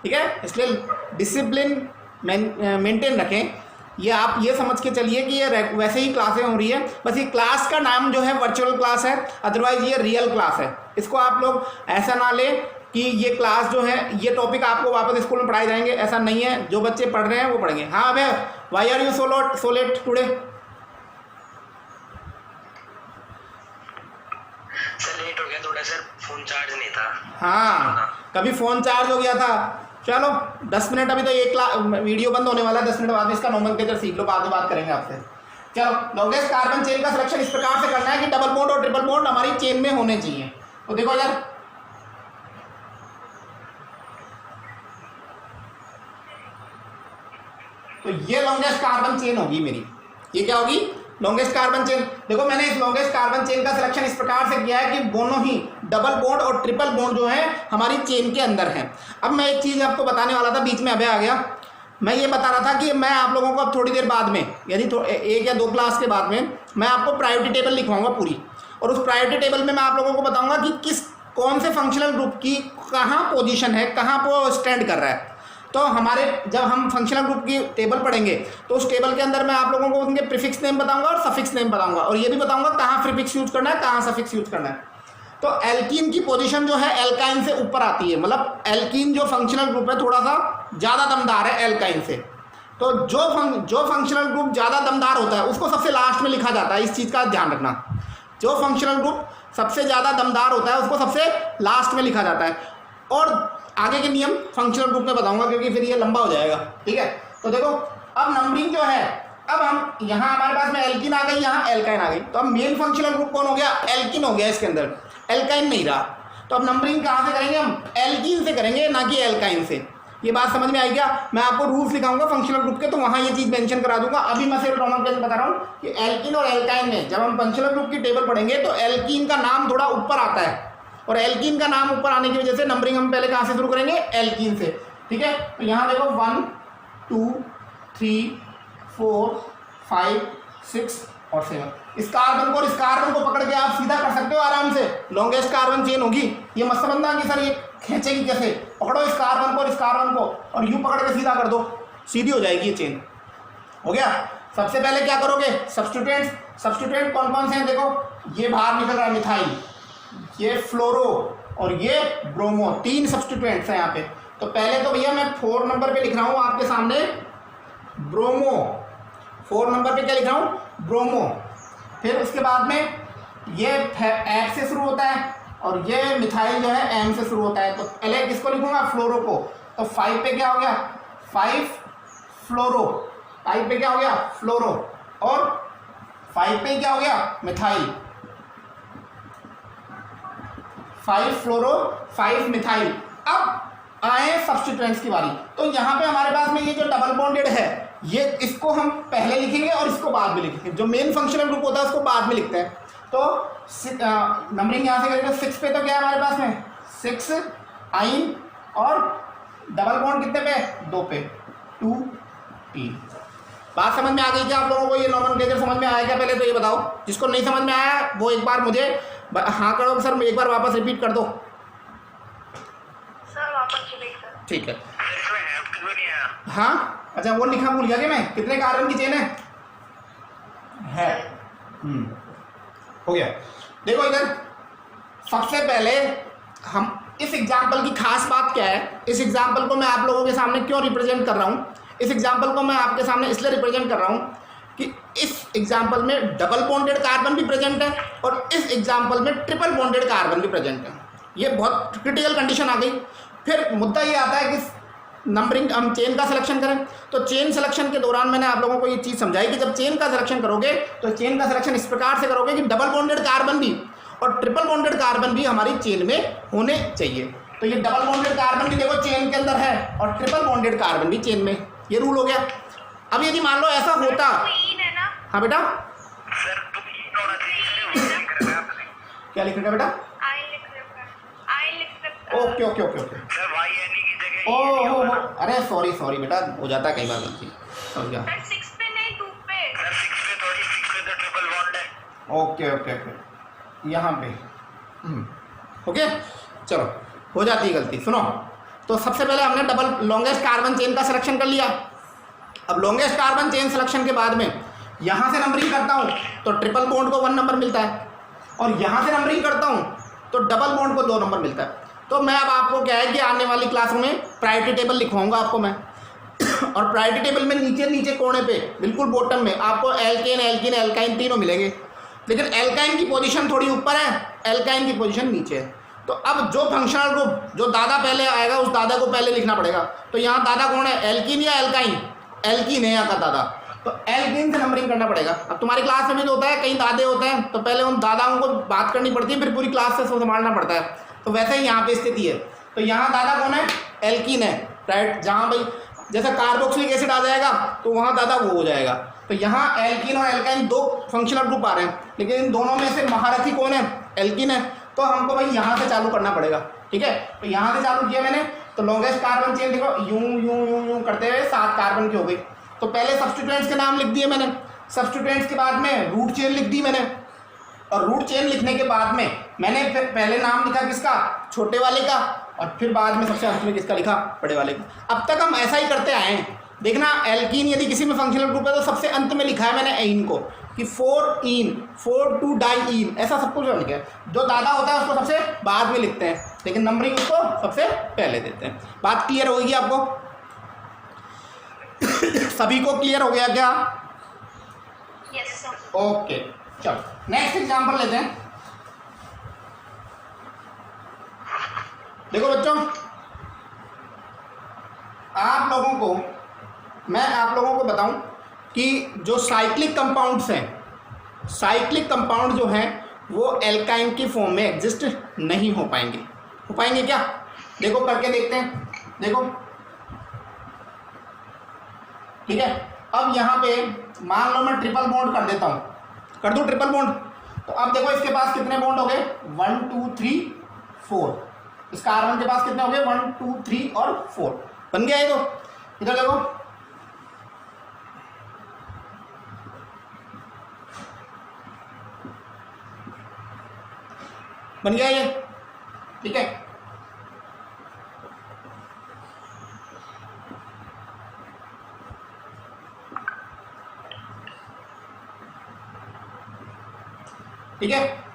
ठीक है, इसलिए डिसिप्लिन मेंटेन रखें। ये आप ये समझ के चलिए कि ये वैसे ही क्लासें हो रही है, बस ये क्लास का नाम जो है वर्चुअल क्लास है, अदरवाइज ये रियल क्लास है। इसको आप लोग ऐसा ना लें कि ये क्लास जो है ये टॉपिक आपको वापस स्कूल में पढ़ाए जाएंगे, ऐसा नहीं है। जो बच्चे पढ़ रहे हैं वो पढ़ेंगे। हाँ भैया, why are you so late today? Sir late हो गया थोड़ा सर, फोन चार्ज नहीं था। हाँ, कभी फ़ोन चार्ज हो गया था। चलो 10 मिनट, अभी तो एक वीडियो बंद होने वाला है, 10 मिनट बाद इसका नोमेनक्लेचर सीख लो, बाद में बात करेंगे आपसे। चलो, लॉन्गेस्ट कार्बन चेन का सिलेक्शन इस प्रकार से करना है कि डबल बॉन्ड और ट्रिपल बॉन्ड हमारी चेन में होने चाहिए। तो देखो यार, तो ये लॉन्गेस्ट कार्बन चेन होगी मेरी। ये क्या होगी? Longest carbon chain. देखो मैंने इस लॉन्गेस्ट कार्बन चेन का सिलेक्शन इस प्रकार से किया है कि दोनों ही डबल बॉन्ड और ट्रिपल बॉन्ड जो है हमारी चेन के अंदर है। अब मैं एक चीज़ आपको बताने वाला था, बीच में अभय आ गया। मैं ये बता रहा था कि मैं आप लोगों को अब थोड़ी देर बाद में, यानी 1 या 2 क्लास के बाद में, मैं आपको प्रायोरिटी टेबल लिखवाऊंगा पूरी, और उस प्रायोरिटी टेबल में मैं आप लोगों को बताऊंगा कि कौन से फंक्शनल ग्रुप की कहाँ पोजीशन है, कहाँ पर स्टैंड कर रहा है। तो हमारे जब हम फंक्शनल ग्रुप की टेबल पढ़ेंगे तो उस टेबल के अंदर मैं आप लोगों को उनके प्रीफिक्स नेम बताऊंगा और सफिक्स नेम बताऊंगा, और ये भी बताऊंगा कहाँ प्रीफिक्स यूज करना है, कहाँ सफिक्स यूज करना है। तो एल्कीन की पोजीशन जो है एल्काइन से ऊपर आती है, मतलब एल्कीन जो फंक्शनल ग्रुप है थोड़ा सा ज़्यादा दमदार है एल्काइन से। तो जो फंक्शनल ग्रुप ज़्यादा दमदार होता है उसको सबसे लास्ट में लिखा जाता है, इस चीज़ का ध्यान रखना। जो फंक्शनल ग्रुप सबसे ज़्यादा दमदार होता है उसको सबसे लास्ट में लिखा जाता है। और आगे के नियम फंक्शनल ग्रुप में बताऊंगा क्योंकि फिर ये लंबा हो जाएगा। ठीक है, तो देखो अब नंबरिंग जो है, अब हम यहाँ हमारे पास में एल्कीन आ गई, यहाँ एल्काइन आ गई। तो अब मेन फंक्शनल ग्रुप कौन हो गया? एल्कीन हो गया, इसके अंदर एल्काइन नहीं रहा। तो अब नंबरिंग कहाँ से करेंगे? हम एल्कीन से करेंगे, ना कि एल्काइन से। ये बात समझ में आई क्या? मैं आपको रूल्स लिखाऊंगा फंक्शनल ग्रुप के, तो वहाँ ये चीज़ मेंशन करा दूंगा। अभी मैं सिर्फ नोमेनक्लेचर बता रहा हूँ कि एल्कीन और एल्काइन में जब हम फंक्शनल ग्रुप की टेबल पढ़ेंगे तो एल्कीन का नाम थोड़ा ऊपर आता है, और एल्कीन का नाम ऊपर आने की वजह से नंबरिंग हम पहले कहाँ से शुरू करेंगे? एल्कीन से। ठीक है, तो यहाँ देखो 1 2 3 4 5 6 और 7। इस कार्बन को पकड़ के आप सीधा कर सकते हो आराम से, लॉन्गेस्ट कार्बन चेन होगी। ये मत समझना कि सर ये खींचेगी कैसे। पकड़ो इस कार्बन को और यूँ पकड़ के सीधा कर दो, सीधी हो जाएगी ये चेन। हो गया। सबसे पहले क्या करोगे? सब्स्टिट्यूएंट कौन कौन से हैं? देखो ये बाहर निकल रहा है मिथाइल, ये फ्लोरो और ये ब्रोमो, 3 सब्स्टिट्यूएंट्स हैं यहाँ पे। तो पहले तो भैया मैं 4 नंबर पे लिख रहा हूँ आपके सामने ब्रोमो। 4 नंबर पे क्या लिख रहा हूँ? ब्रोमो। फिर उसके बाद में ये एफ से शुरू होता है और ये मिथाइल जो है एम से शुरू होता है। तो पहले किसको लिखूंगा? फ्लोरो को। तो 5 पे क्या हो गया? 5 फ्लोरो। 5 पे क्या हो गया? फ्लोरो। और 5 पे क्या हो गया? मिथाइल। 5 फ्लोरो 5 मिथाइल। अब आए सब्स्टिट्यूएंट्स की बारी। तो यहाँ पे हमारे पास में ये जो डबल बॉन्डेड है, ये इसको हम पहले लिखेंगे और इसको बाद में लिखेंगे। जो मेन फंक्शनल ग्रुप होता है उसको बाद में लिखते हैं। तो नंबरिंग यहाँ से करेंगे। 6 पे तो क्या है हमारे पास में? 6 आइन, और डबल बॉन्ड कितने पे? 2 पे, 2 T। बात समझ में आ गई क्या आप लोगों को? ये नोमेनक्लेचर समझ में आया क्या? पहले तो ये बताओ। जिसको नहीं समझ में आया वो एक बार मुझे हाँ करो सर, एक बार वापस रिपीट कर दो। सर वापस रिपीट करो। ठीक है। हाँ अच्छा, वो लिखा भूल गया कि मैं, कितने कार्बन की चेन है? हो गया। देखो इधर सबसे पहले हम इस एग्जाम्पल की खास बात क्या है, इस एग्जाम्पल को मैं आप लोगों के सामने क्यों रिप्रेजेंट कर रहा हूँ? इस एग्जाम्पल को मैं आपके सामने इसलिए रिप्रेजेंट कर रहा हूँ कि इस एग्जाम्पल में डबल बॉन्डेड कार्बन भी प्रेजेंट है और इस एग्जाम्पल में ट्रिपल बॉन्डेड कार्बन भी प्रेजेंट है। ये बहुत क्रिटिकल कंडीशन आ गई। फिर मुद्दा ये आता है कि नंबरिंग, हम चेन का सिलेक्शन करें। तो चेन सिलेक्शन के दौरान मैंने आप लोगों को ये चीज़ समझाई कि जब चेन का सिलेक्शन करोगे तो चेन का सिलेक्शन इस प्रकार से करोगे कि डबल बॉन्डेड कार्बन भी और ट्रिपल बॉन्डेड कार्बन भी हमारी चेन में होने चाहिए। तो ये डबल बॉन्डेड कार्बन भी देखो चेन के अंदर है और ट्रिपल बॉन्डेड कार्बन भी चेन में, ये रूल हो गया। अब यदि मान लो ऐसा होता, क्वीन है ना, हाँ बेटा सर तुम ये होना चाहिए आपने। क्या लिख रखा बेटा? आई लिख रखा। Okay okay okay okay. Sir why any की जगह ओह अरे सॉरी बेटा, हो जाता है कई बार गलती, समझ गया। सर 6 पे नहीं 2 पे। सर 6 पे थोड़ी 6 पे तो ट्रिपल बॉन्ड है। ओके ओके ओके, यहाँ पे ओके, चलो हो जाती है गलती। सुनो, तो सबसे पहले हमने डबल लॉन्गेस्ट कार्बन चेन का सिलेक्शन कर लिया। अब लॉन्गेस्ट कार्बन चेन सिलेक्शन के बाद में यहाँ से नंबरिंग करता हूँ तो ट्रिपल बॉन्ड को 1 नंबर मिलता है और यहाँ से नंबरिंग करता हूँ तो डबल बॉन्ड को 2 नंबर मिलता है। तो मैं अब आपको क्या है कि आने वाली क्लासों में प्रायोरिटी टेबल लिखवाऊंगा आपको मैं और प्रायोरिटी टेबल में नीचे कोने पे बिल्कुल बॉटम में आपको एल्केन एल्कीन एल्काइन तीनों मिलेंगे, लेकिन एल्काइन की पोजीशन थोड़ी ऊपर है, एल्काइन की पोजीशन नीचे है। तो अब जो फंक्शनल ग्रुप जो दादा पहले आएगा उस दादा को पहले लिखना पड़ेगा। तो यहाँ दादा कौन है, एल्कीन या एल्काइन? एल्कीन है यहाँ का दादा, तो एल्कीन से नंबरिंग करना पड़ेगा। अब तुम्हारी क्लास में भी तो होता है, कई दादे होते हैं तो पहले उन दादाओं को बात करनी पड़ती है, फिर पूरी क्लास से संभालना पड़ता है। तो वैसे ही यहाँ पे स्थिति है। तो यहाँ दादा कौन है, एल्कीन है, राइट। जहाँ भाई जैसा कार्बोक्सिलिक एसिड आ जाएगा तो वहाँ दादा वो हो जाएगा। तो यहाँ एल्कीन और एल्काइन 2 फंक्शनल ग्रुप आ रहे हैं, लेकिन इन दोनों में से महारथी कौन है, एल्कीन है। तो हमको भाई यहाँ से चालू करना पड़ेगा, ठीक है। तो यहाँ से चालू किया मैंने, तो लॉन्गेस्ट कार्बन चेन देखो यूं करते हुए 7 कार्बन की हो गई। तो पहले सब्स्टिट्यूएंट्स के नाम लिख दिए मैंने, सब्स्टिट्यूएंट्स के बाद में रूट चेन लिख दी मैंने, और रूट चेन लिखने के बाद में मैंने फिर पहले नाम लिखा किसका, छोटे वाले का, और फिर बाद में सबसे अंत में किसका लिखा, बड़े वाले का। अब तक हम ऐसा ही करते आए हैं। देखना, एल्कीन यदि किसी में फंक्शनल ग्रुप है तो सबसे अंत में लिखा है मैंने एइन को कि 4-2-डाइईन, ऐसा सब कुछ बन गया। जो दादा होता है उसको सबसे बाद में लिखते हैं, लेकिन नंबरिंग उसको सबसे पहले देते हैं। बात क्लियर होगी आपको? सभी को क्लियर हो गया क्या? Yes sir. ओके, चलो नेक्स्ट एग्जांपल लेते हैं। देखो बच्चों, मैं आप लोगों को बताऊं कि जो साइक्लिक कंपाउंड्स हैं, साइक्लिक कंपाउंड जो हैं वो एल्काइन की फॉर्म में एग्जिस्ट नहीं हो पाएंगे। हो पाएंगे क्या? देखो करके देखते हैं। देखो ठीक है। अब यहाँ पे मान लो मैं ट्रिपल बॉन्ड कर देता हूँ, कर दूँ ट्रिपल बॉन्ड। तो अब देखो इसके पास कितने बॉन्ड हो गए, 1 2 3 4। इस कार्बन के पास कितने हो गए, 1 2 3 और 4 बन गया ये। तो इधर देखो, बन गया ये, ठीक है। ठीक है,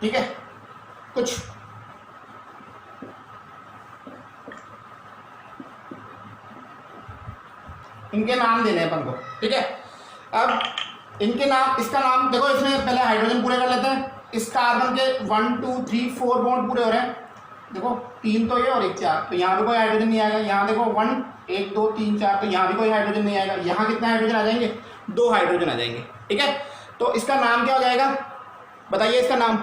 ठीक है। कुछ इनके नाम देने हैं अपन को, ठीक है। अब इनके नाम, इसका नाम देखो, इसमें पहले हाइड्रोजन पूरे कर लेते हैं। इस कार्बन के 1 2 3 4 बॉन्ड पूरे हो रहे हैं। देखो 3 तो ये और 1 4, तो यहाँ भी कोई हाइड्रोजन नहीं आएगा। यहाँ देखो 1 1 2 3 4, तो यहाँ भी कोई हाइड्रोजन नहीं आएगा। यहाँ कितने हाइड्रोजन आ जाएंगे, 2 हाइड्रोजन आ जाएंगे, ठीक है। तो इसका नाम क्या हो जाएगा, बताइए इसका नाम,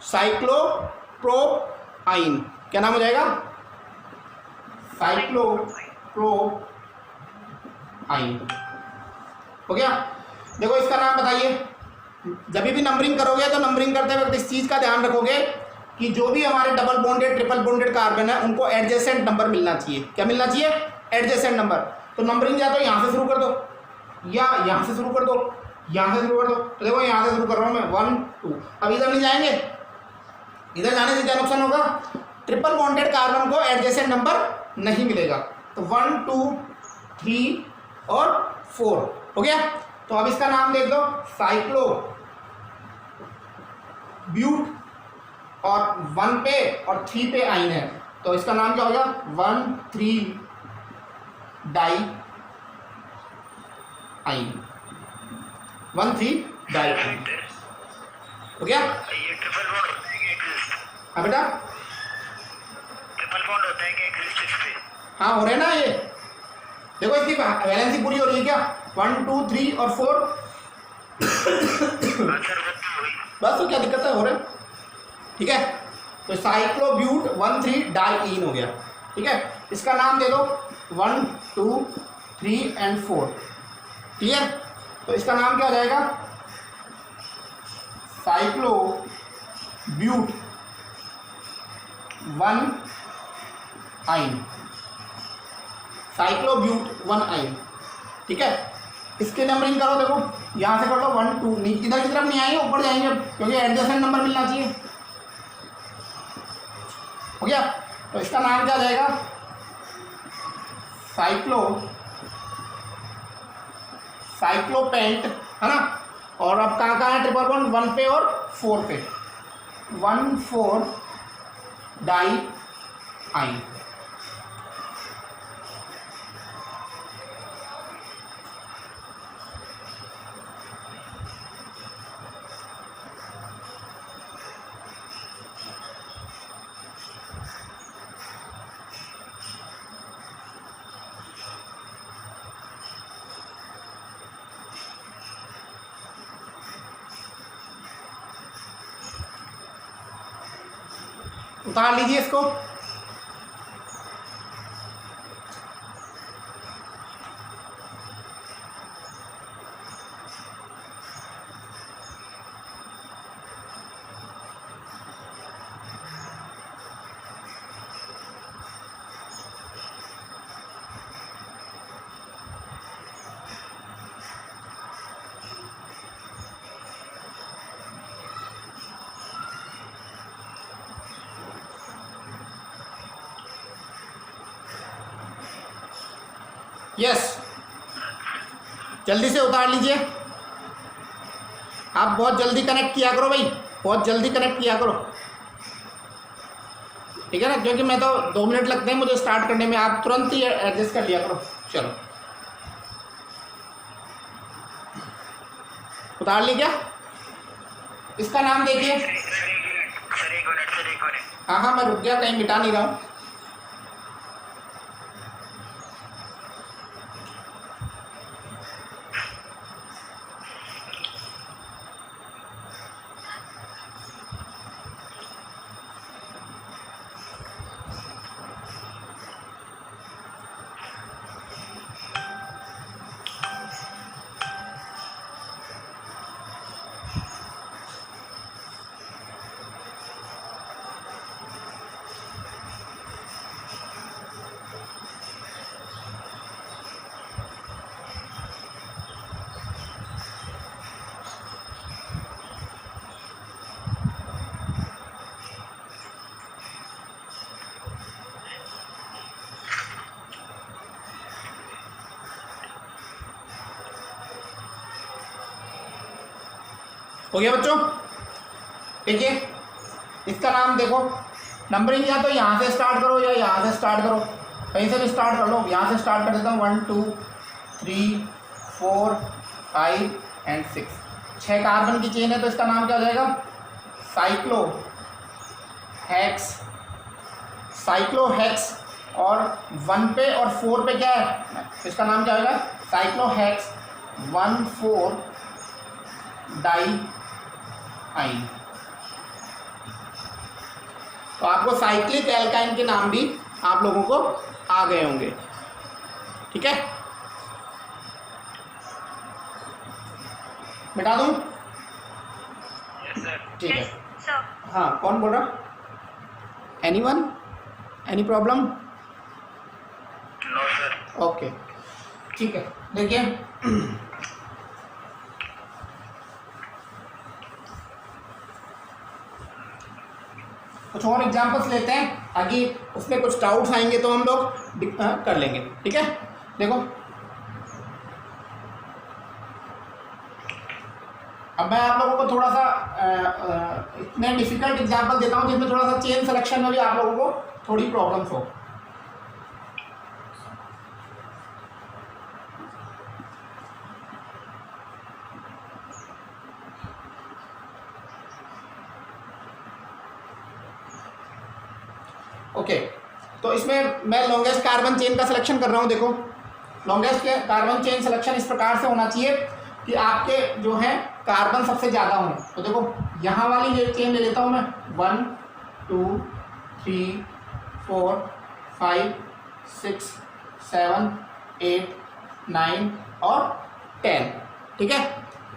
साइक्लोप्रोआइन। क्या नाम हो जाएगा, साइक्लोप्रोआइन। हो गया। देखो इसका नाम बताइए। जब भी नंबरिंग करोगे तो नंबरिंग करते वक्त इस चीज़ का ध्यान रखोगे कि जो भी हमारे double bonded triple bonded carbon है उनको एडजेसेंट नंबर मिलना चाहिए। क्या मिलना चाहिए, एडजेसेंट नंबर। तो नंबरिंग या तो यहाँ से शुरू कर दो या यहाँ से शुरू कर दो, यहाँ से शुरू कर दो। तो देखो यहाँ से शुरू कर रहा हूँ मैं 1 2। अब इधर नहीं जाएंगे, इधर जाने से क्या नुकसान होगा, ट्रिपल बॉन्डेड कार्बन को एडजेसेंट नंबर नहीं मिलेगा। तो 1 2 3 और 4 हो गया। तो अब इसका नाम देख दो, साइक्लो ब्यूट, और 1 पे और 3 पे आइन है, तो इसका नाम क्या हो गया, 1 3 डाई आइन, 1 3 डाई आइन हो गया। ये ट्रिपल बॉन्ड होता है कि एक्सिस्ट? हाँ बेटा, ट्रिपल बॉन्ड होता है कि एक्सिस्ट इस पे? हाँ हो रहे ना ये, देखो इसकी वैलेंसी पूरी हो रही है क्या, 1 2 3 और 4, हाँ सर वो तो हुई। बस तो क्या दिक्कत है, हो रहे, ठीक है। तो साइक्लोब्यूट 1 3 डाईइन हो गया, ठीक है। इसका नाम दे दो 1 2 3 एंड 4, क्लियर। तो इसका नाम क्या हो जाएगा, साइक्लोब्यूट 1 आइन, साइक्लोब्यूट 1 आइन, ठीक है। इसके नंबरिंग करो, देखो यहाँ से कर लो 1 2, इधर की तरफ नहीं आएंगे, ऊपर जाएंगे क्योंकि एडजेसेंट नंबर मिलना चाहिए, हो गया। तो इसका नाम क्या जाएगा, साइक्लोपेंट, है ना। और अब कहाँ कहाँ है ट्रिपल बॉन्ड, 1 पे और 4 पे, 1 4 डाई आइन। उतार लीजिए इसको, यस, जल्दी से उतार लीजिए। आप बहुत जल्दी कनेक्ट किया करो भाई, बहुत जल्दी कनेक्ट किया करो, ठीक है ना, क्योंकि मैं तो 2 मिनट लगते हैं मुझे स्टार्ट करने में, आप तुरंत ही एडजस्ट कर लिया करो। चलो उतार ली क्या, इसका नाम देखिए। सर एक मिनट। हाँ हाँ मैं रुक गया, कहीं मिटा नहीं रहा हूँ। हो गया बच्चों, देखिए इसका नाम देखो, नंबरिंग या तो यहाँ से स्टार्ट करो या यहाँ से स्टार्ट करो, कहीं से भी स्टार्ट कर लो। यहाँ से स्टार्ट कर देता हूँ, 1 2 3 4 5 एंड 6, 6 कार्बन की चेन है, तो इसका नाम क्या हो जाएगा, साइक्लोहेक्स। और 1 पे और 4 पे क्या है, इसका नाम क्या होगा, साइक्लोहेक्स 1 4 डाई आइन। तो आपको साइक्लिक एल्काइन के नाम भी आप लोगों को आ गए होंगे, ठीक है। मिटा दूं, यस सर। ठीक है। Yes, sir. हाँ कौन बोल रहा, anyone, any problem? No sir. Okay ठीक है, देखिए कुछ और एग्जाम्पल्स लेते हैं, आगे उसमें कुछ डाउट्स आएंगे तो हम लोग कर लेंगे, ठीक है। देखो अब मैं आप लोगों को थोड़ा सा इतने डिफिकल्ट एग्जाम्पल देता हूँ जिसमें थोड़ा सा चेन सिलेक्शन में भी आप लोगों को थोड़ी प्रॉब्लम्स हो। ओके तो इसमें मैं लॉन्गेस्ट कार्बन चेन का सिलेक्शन कर रहा हूँ। देखो लॉन्गेस्ट कार्बन चेन सिलेक्शन इस प्रकार से होना चाहिए कि आपके जो है कार्बन सबसे ज़्यादा हों। तो देखो यहाँ वाली ये चेन ले लेता हूँ मैं, 1 2 3 4 5 6 7 8 9 और 10, ठीक है।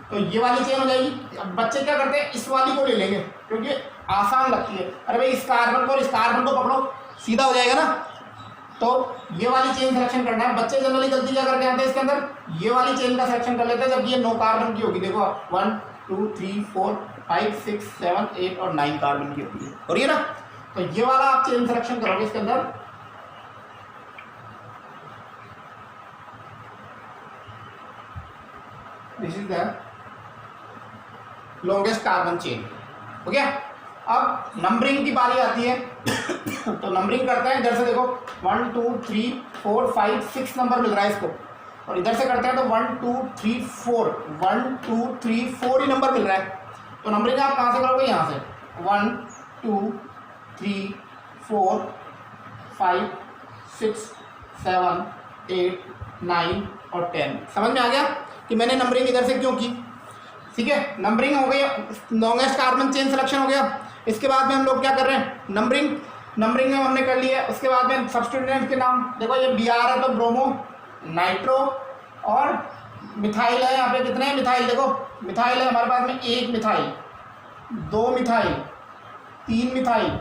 तो ये वाली चेन हो जाएगी। अब बच्चे क्या करते हैं, इस वाली को ले लेंगे क्योंकि आसान लगती है। अरे भाई इस कार्बन को और इस कार्बन को पकड़ो, सीधा हो जाएगा ना। तो ये वाली चेन सिलेक्शन करना है। बच्चे जनरली गलती क्या करके आते हैं इसके अंदर, ये वाली चेन का सिलेक्शन कर लेते हैं जब ये 9 कार्बन की होगी। देखो 1 2 3 4 5 6 7 8 और 9 कार्बन की होगी, और ये ना। तो ये वाला आप चेन सिलेक्शन करोगे इसके अंदर। This is the longest carbon chain, हो गया। अब नंबरिंग की बारी आती है तो नंबरिंग करते हैं। इधर से देखो 1 2 3 4 5 6 नंबर मिल रहा है इसको, और इधर से करते हैं तो 1 2 3 4 1 2 3 4 ही नंबर मिल रहा है। तो नंबरिंग आप कहाँ से करोगे, यहाँ से 1 2 3 4 5 6 7 8 9 और 10। समझ में आ गया कि मैंने नंबरिंग इधर से क्यों की, ठीक है। नंबरिंग हो गई, लॉन्गेस्ट कार्बन चेन सिलेक्शन हो गया। इसके बाद में हम लोग क्या कर रहे हैं, नंबरिंग में हमने कर लिया। उसके बाद में सब्स्टिट्यूएंट्स के नाम देखो, ये Br है तो ब्रोमो, नाइट्रो और मिथाइल है। यहाँ पे कितने हैं मिथाइल, देखो मिथाइल है हमारे पास में 1 methyl 2 methyl 3 methyl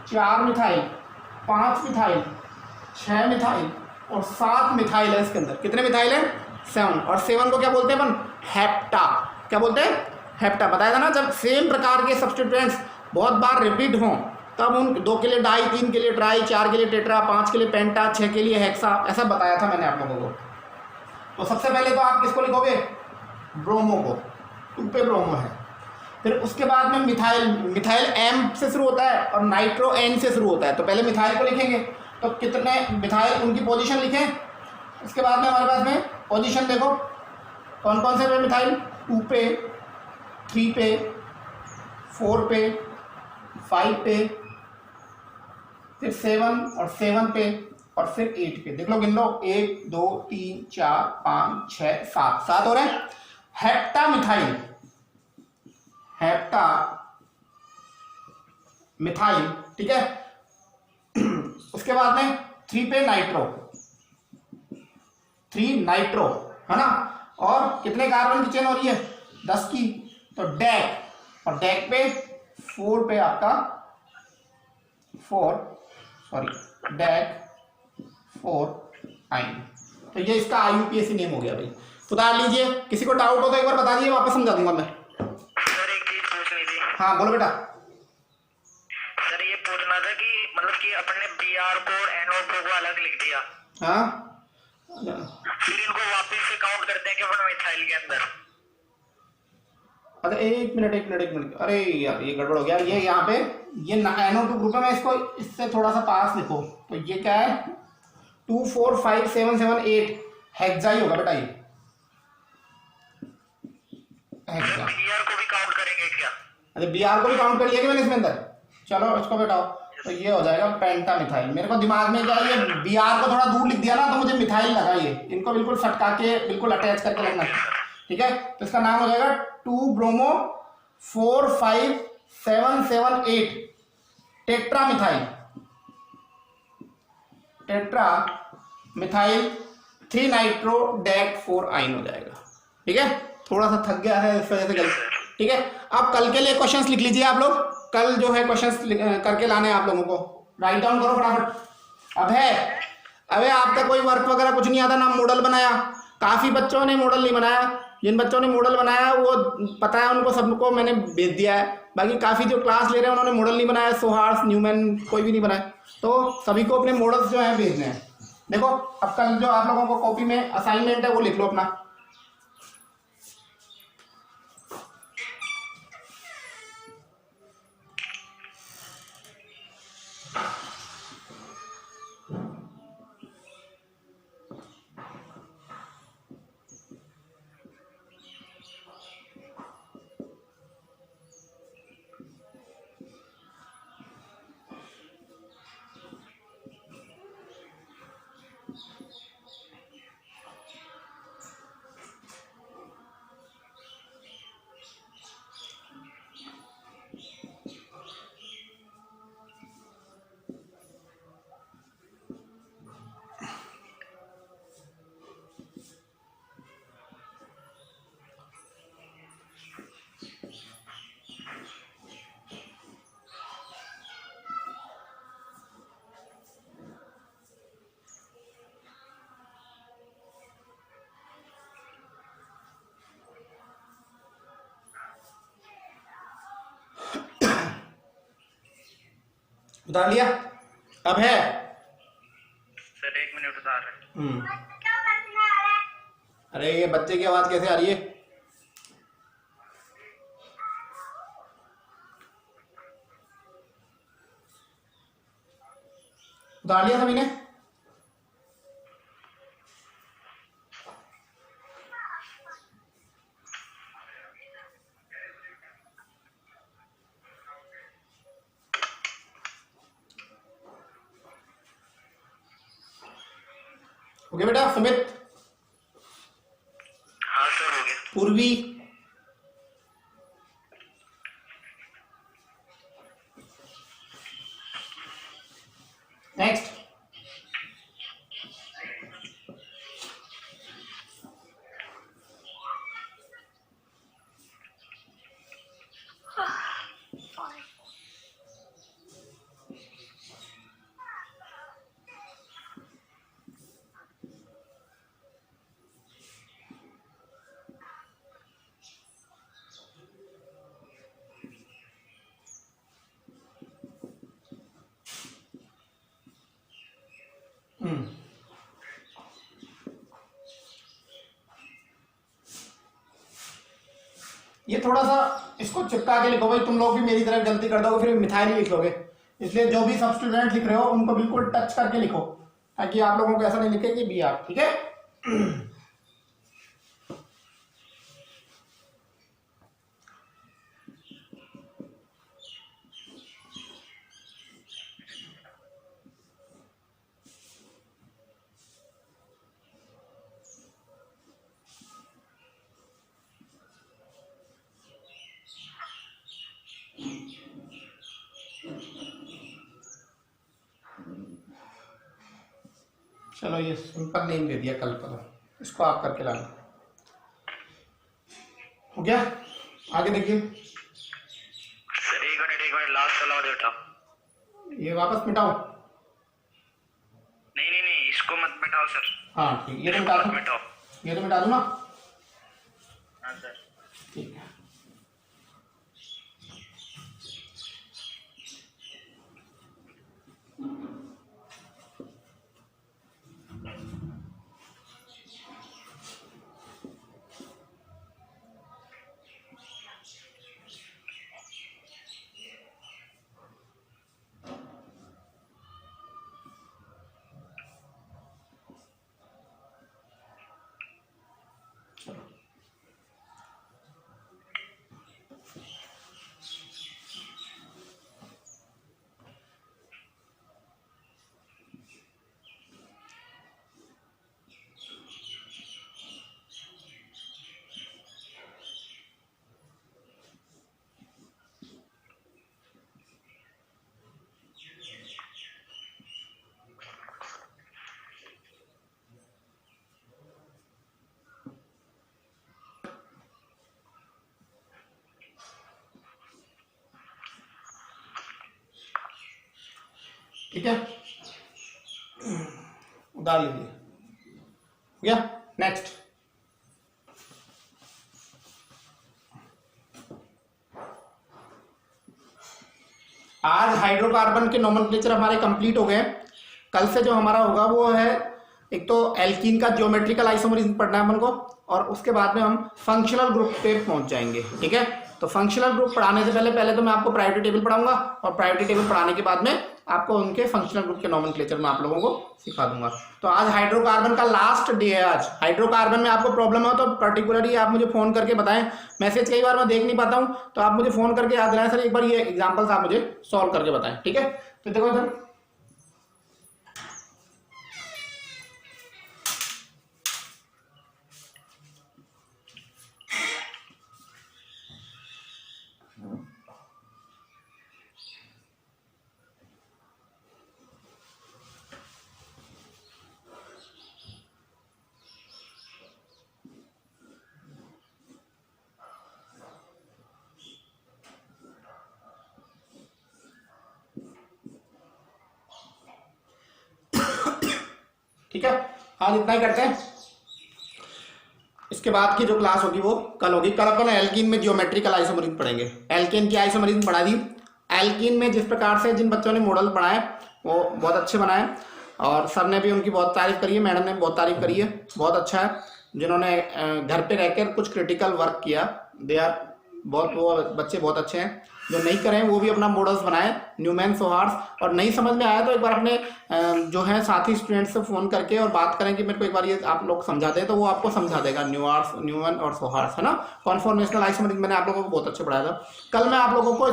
4 methyl 5 methyl 6 methyl और 7 मिथाइल है इसके अंदर। कितने मिथाइल है, 7। और 7 को क्या बोलते हैं अपन, हेप्टा। क्या बोलते हैं, हेप्टा। बताया था ना, जब सेम प्रकार के सब्स्टिट्यूएंट्स बहुत बार रिपीट हों तब उन 2 के लिए डाई, 3 के लिए ट्राई, 4 के लिए टेट्रा, 5 के लिए पेंटा, 6 के लिए हेक्सा, ऐसा बताया था मैंने आप लोगों को। तो सबसे पहले तो आप किसको लिखोगे, ब्रोमो को, 2 पे ब्रोमो है। फिर उसके बाद में मिथाइल M से शुरू होता है और नाइट्रो N से शुरू होता है। तो पहले मिथाइल को लिखेंगे, तो कितने मिथाइल, उनकी पोजीशन लिखें। उसके बाद में हमारे पास में पोजीशन देखो कौन कौन से पे मिथाइल, 2 पे 3 पे 4 पे 5 पे, फिर 7 और 7 पे और फिर 8 पे। देख लो, गिन लो, 1 2 3 4 5 6 7 हो रहे हैं। हेप्टा मिथाइल, ठीक है। उसके बाद में 3 पे नाइट्रो है ना। और कितने कार्बन की चेन हो रही है, 10 की। तो डेक, और डेक पे 4 पे आपका डेक 4 आइन। तो ये इसका IUPAC नेम हो गया भाई, उतार लीजिए। किसी को डाउट हो तो एक बार बता दीजिए, वापस समझा दूंगा मैं। सर एक चीज पूछनी थी। हाँ बोलो बेटा। सर ये पूछना था कि मतलब कि अपने Br को और NO2 को अलग लिख दिया, हाँ फिर इनको वापस से काउंट करते हैं कि अपन मिथाइल के अंदर। अच्छा एक मिनट। अरे यार ये गड़बड़ हो गया। ये यहाँ पे ये NO2 ग्रुप है, मैं इसको इससे थोड़ा सा पास लिखो। तो ये क्या है, 2 4 5 7 7 8 हेक्सा ही होगा बेटा। ये हेक्सा। Br को भी काउंट करेंगे क्या? अच्छा Br को भी काउंट कर लिया कि मैंने इसमें अंदर। चलो इसको बेटाओ, तो ये हो जाएगा पेंटा मिथाइल। मेरे को दिमाग में क्या, ये Br को थोड़ा दूर लिख दिया ना तो मुझे मिथाइल लगा। ये इनको बिल्कुल सटका के बिल्कुल अटैच करके लगना, ठीक है। तो इसका नाम हो जाएगा 2 bromo 4 5 7 7 8 tetra methyl 3 nitro deck 4 आइन हो जाएगा, ठीक है। थोड़ा सा थक गया है इस वजह से गलत, ठीक है। अब कल के लिए क्वेश्चंस लिख लीजिए आप लोग। कल जो है क्वेश्चंस करके लाने हैं आप लोगों को। राइट डाउन करो फटाफट। अबे आपका कोई वर्क वगैरह कुछ नहीं आता ना, मॉडल बनाया। काफी बच्चों ने मॉडल नहीं बनाया। जिन बच्चों ने मॉडल बनाया वो पता है उनको, सबको मैंने भेज दिया है। बाकी काफ़ी जो क्लास ले रहे हैं उन्होंने मॉडल नहीं बनाया, सोहार्स न्यूमैन कोई भी नहीं बनाया। तो सभी को अपने मॉडल्स जो है भेजने हैं। देखो अब कल जो आप लोगों को कॉपी में असाइनमेंट है वो लिख लो अपना। उतार लिया? अब है सर 1 मिनट उतार रहे हैं। अरे ये बच्चे की आवाज कैसे आ रही है? उतार लिया सभी ने? ओके बेटा। सुमित, हाँ सर हो गया। पूर्वी, नेक्स्ट। ये थोड़ा सा इसको चिपका के लिखो भाई, तुम लोग भी मेरी तरफ गलती कर दोगे फिर मिथाइल लिख लोगे। इसलिए जो भी सब स्टूडेंट लिख रहे हो उनको बिल्कुल टच करके लिखो, ताकि आप लोगों को ऐसा नहीं लिखे कि बी आर। ठीक है? चलो ये सिंपल नेम दे दिया कल पर, इसको आप करके लाना। हो गया? आगे देखिए। सर 1 मिनट लास्ट वाला और हटाओ। ये वापस मिटाओ। नहीं इसको मत मिटाओ सर। हाँ ठीक, ये तो मिटा दो। मिटाओ। ये तो मिटा दो ना? हाँ सर। ठीक है। ठीक है, उतार लीजिए। या नेक्स्ट। आज हाइड्रोकार्बन के नोमेनक्लेचर हमारे कंप्लीट हो गए। कल से जो हमारा होगा वो है एक तो एल्कीन का ज्योमेट्रिकल आइसोमरिज्म पढ़ना है अपन को, और उसके बाद में हम फंक्शनल ग्रुप पे पहुंच जाएंगे। ठीक है, तो फंक्शनल ग्रुप पढ़ाने से पहले तो मैं आपको प्रायोरिटी टेबल पढ़ाऊंगा, और प्रायोरिटी टेबल पढ़ाने के बाद में आपको उनके फंक्शनल ग्रुप के नोमेनक्लेचर में आप लोगों को सिखा दूंगा। तो आज हाइड्रोकार्बन का लास्ट डे है। आज हाइड्रोकार्बन में आपको प्रॉब्लम हो तो पर्टिकुलरली आप मुझे फोन करके बताएं। मैसेज कई बार मैं देख नहीं पाता हूँ, तो आप मुझे फोन करके याद दिलाएं, सर एक बार ये एग्जाम्पल्स आप मुझे सॉल्व करके बताएं। ठीक है, तो देखो इधर ठीक है, आज इतना ही करते हैं। इसके बाद की जो क्लास होगी वो कल होगी। कल अपन एल्कीन में ज्योमेट्रिकल आइसोमरिज्म पढ़ेंगे। एल्कीन की आइसोमरिज्म पढ़ा दी। एल्कीन में जिस प्रकार से जिन बच्चों ने मॉडल बनाए वो बहुत अच्छे बनाए, और सर ने भी उनकी बहुत तारीफ करी है, मैडम ने बहुत तारीफ करी है, बहुत अच्छा है। जिन्होंने घर पे रहकर कुछ क्रिटिकल वर्क किया, दे आर बहुत, वो बच्चे बहुत अच्छे हैं। जो नहीं करें वो भी अपना मॉडल्स बनाए, न्यूमैन सोहार्स। और नहीं समझ में आया तो एक बार अपने जो है साथी स्टूडेंट्स से फ़ोन करके और बात करें कि मेरे को एक बार ये आप लोग समझा दें, तो वो आपको समझा देगा। न्यूमैन और सोहार्स, है ना। कॉन्फॉर्मेशनल आइसोमरिज्म मैंने आप लोगों को बहुत अच्छे पढ़ाया था। कल मैं आप लोगों को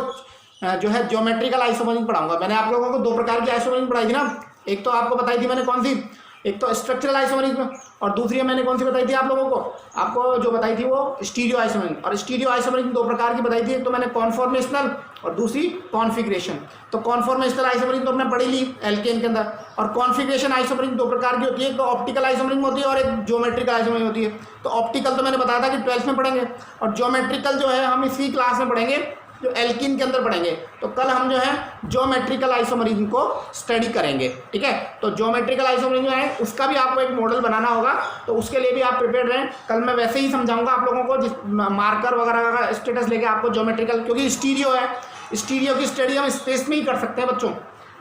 जो है ज्योमेट्रिकल आइसोमरिज्म पढ़ाऊंगा। मैंने आप लोगों को दो प्रकार की आइसोमरिज्म पढ़ाई थी ना। एक तो आपको बताई थी मैंने कौन सी, एक तो स्ट्रक्चरल आइसोमरिज्म, और दूसरी मैंने कौन सी बताई थी आप लोगों को, आपको जो बताई थी वो स्टीरियो आइसोमरिज्म। और स्टीरियो आइसोमरिज्म दो प्रकार की बताई थी, एक तो मैंने कॉन्फॉर्मेशनल और दूसरी कॉन्फिगरेशन। तो कॉन्फॉर्मेशनल आइसोमरिज्म तो हमने पढ़ी ली एल्केन के अंदर, और कॉन्फिगरेशन आइसोमरिज्म दो प्रकार की होती है, एक तो ऑप्टिकल आइसोमरिज्म होती है और एक ज्योमेट्रिकल आइसोमरिज्म होती है। तो ऑप्टिकल तो मैंने बताया था कि 12th में पढ़ेंगे, और ज्योमेट्रिकल जो है हम इसी क्लास में पढ़ेंगे जो एल्कीन के अंदर पढ़ेंगे। तो कल हम जो है ज्योमेट्रिकल आइसोमरिज्म को स्टडी करेंगे। ठीक है, तो ज्योमेट्रिकल आइसोमरिज्म जो है उसका भी आपको एक मॉडल बनाना होगा, तो उसके लिए भी आप प्रिपेयर रहें। कल मैं वैसे ही समझाऊंगा आप लोगों को, जिस मार्कर वगैरह का स्टेटस लेके आपको ज्योमेट्रिकल, क्योंकि स्टीरियो है, स्टीरियो की स्टडी हम स्पेस में ही कर सकते हैं बच्चों।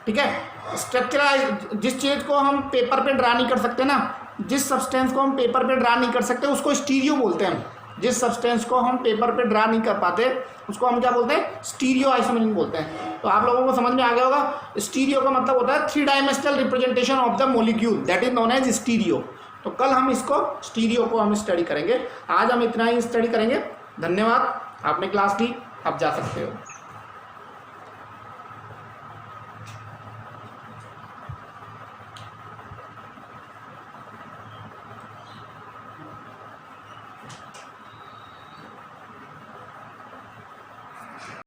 ठीक है, स्ट्रक्चर जिस चीज़ को हम पेपर पे ड्रा नहीं कर सकते ना, जिस सब्सटेंस को हम पेपर पे ड्रा नहीं कर सकते उसको स्टीरियो बोलते हैं। जिस सब्सटेंस को हम पेपर पे ड्रा नहीं कर पाते उसको हम क्या बोलते हैं, स्टीरियो आइसोमरिज्म बोलते हैं। तो आप लोगों को समझ में आ गया होगा। स्टीरियो का मतलब होता है 3 dimensional representation of the molecule, that is known as stereo. तो कल हम इसको स्टीरियो को हम स्टडी करेंगे। आज हम इतना ही स्टडी करेंगे। धन्यवाद, आपने क्लास ली, आप जा सकते हो।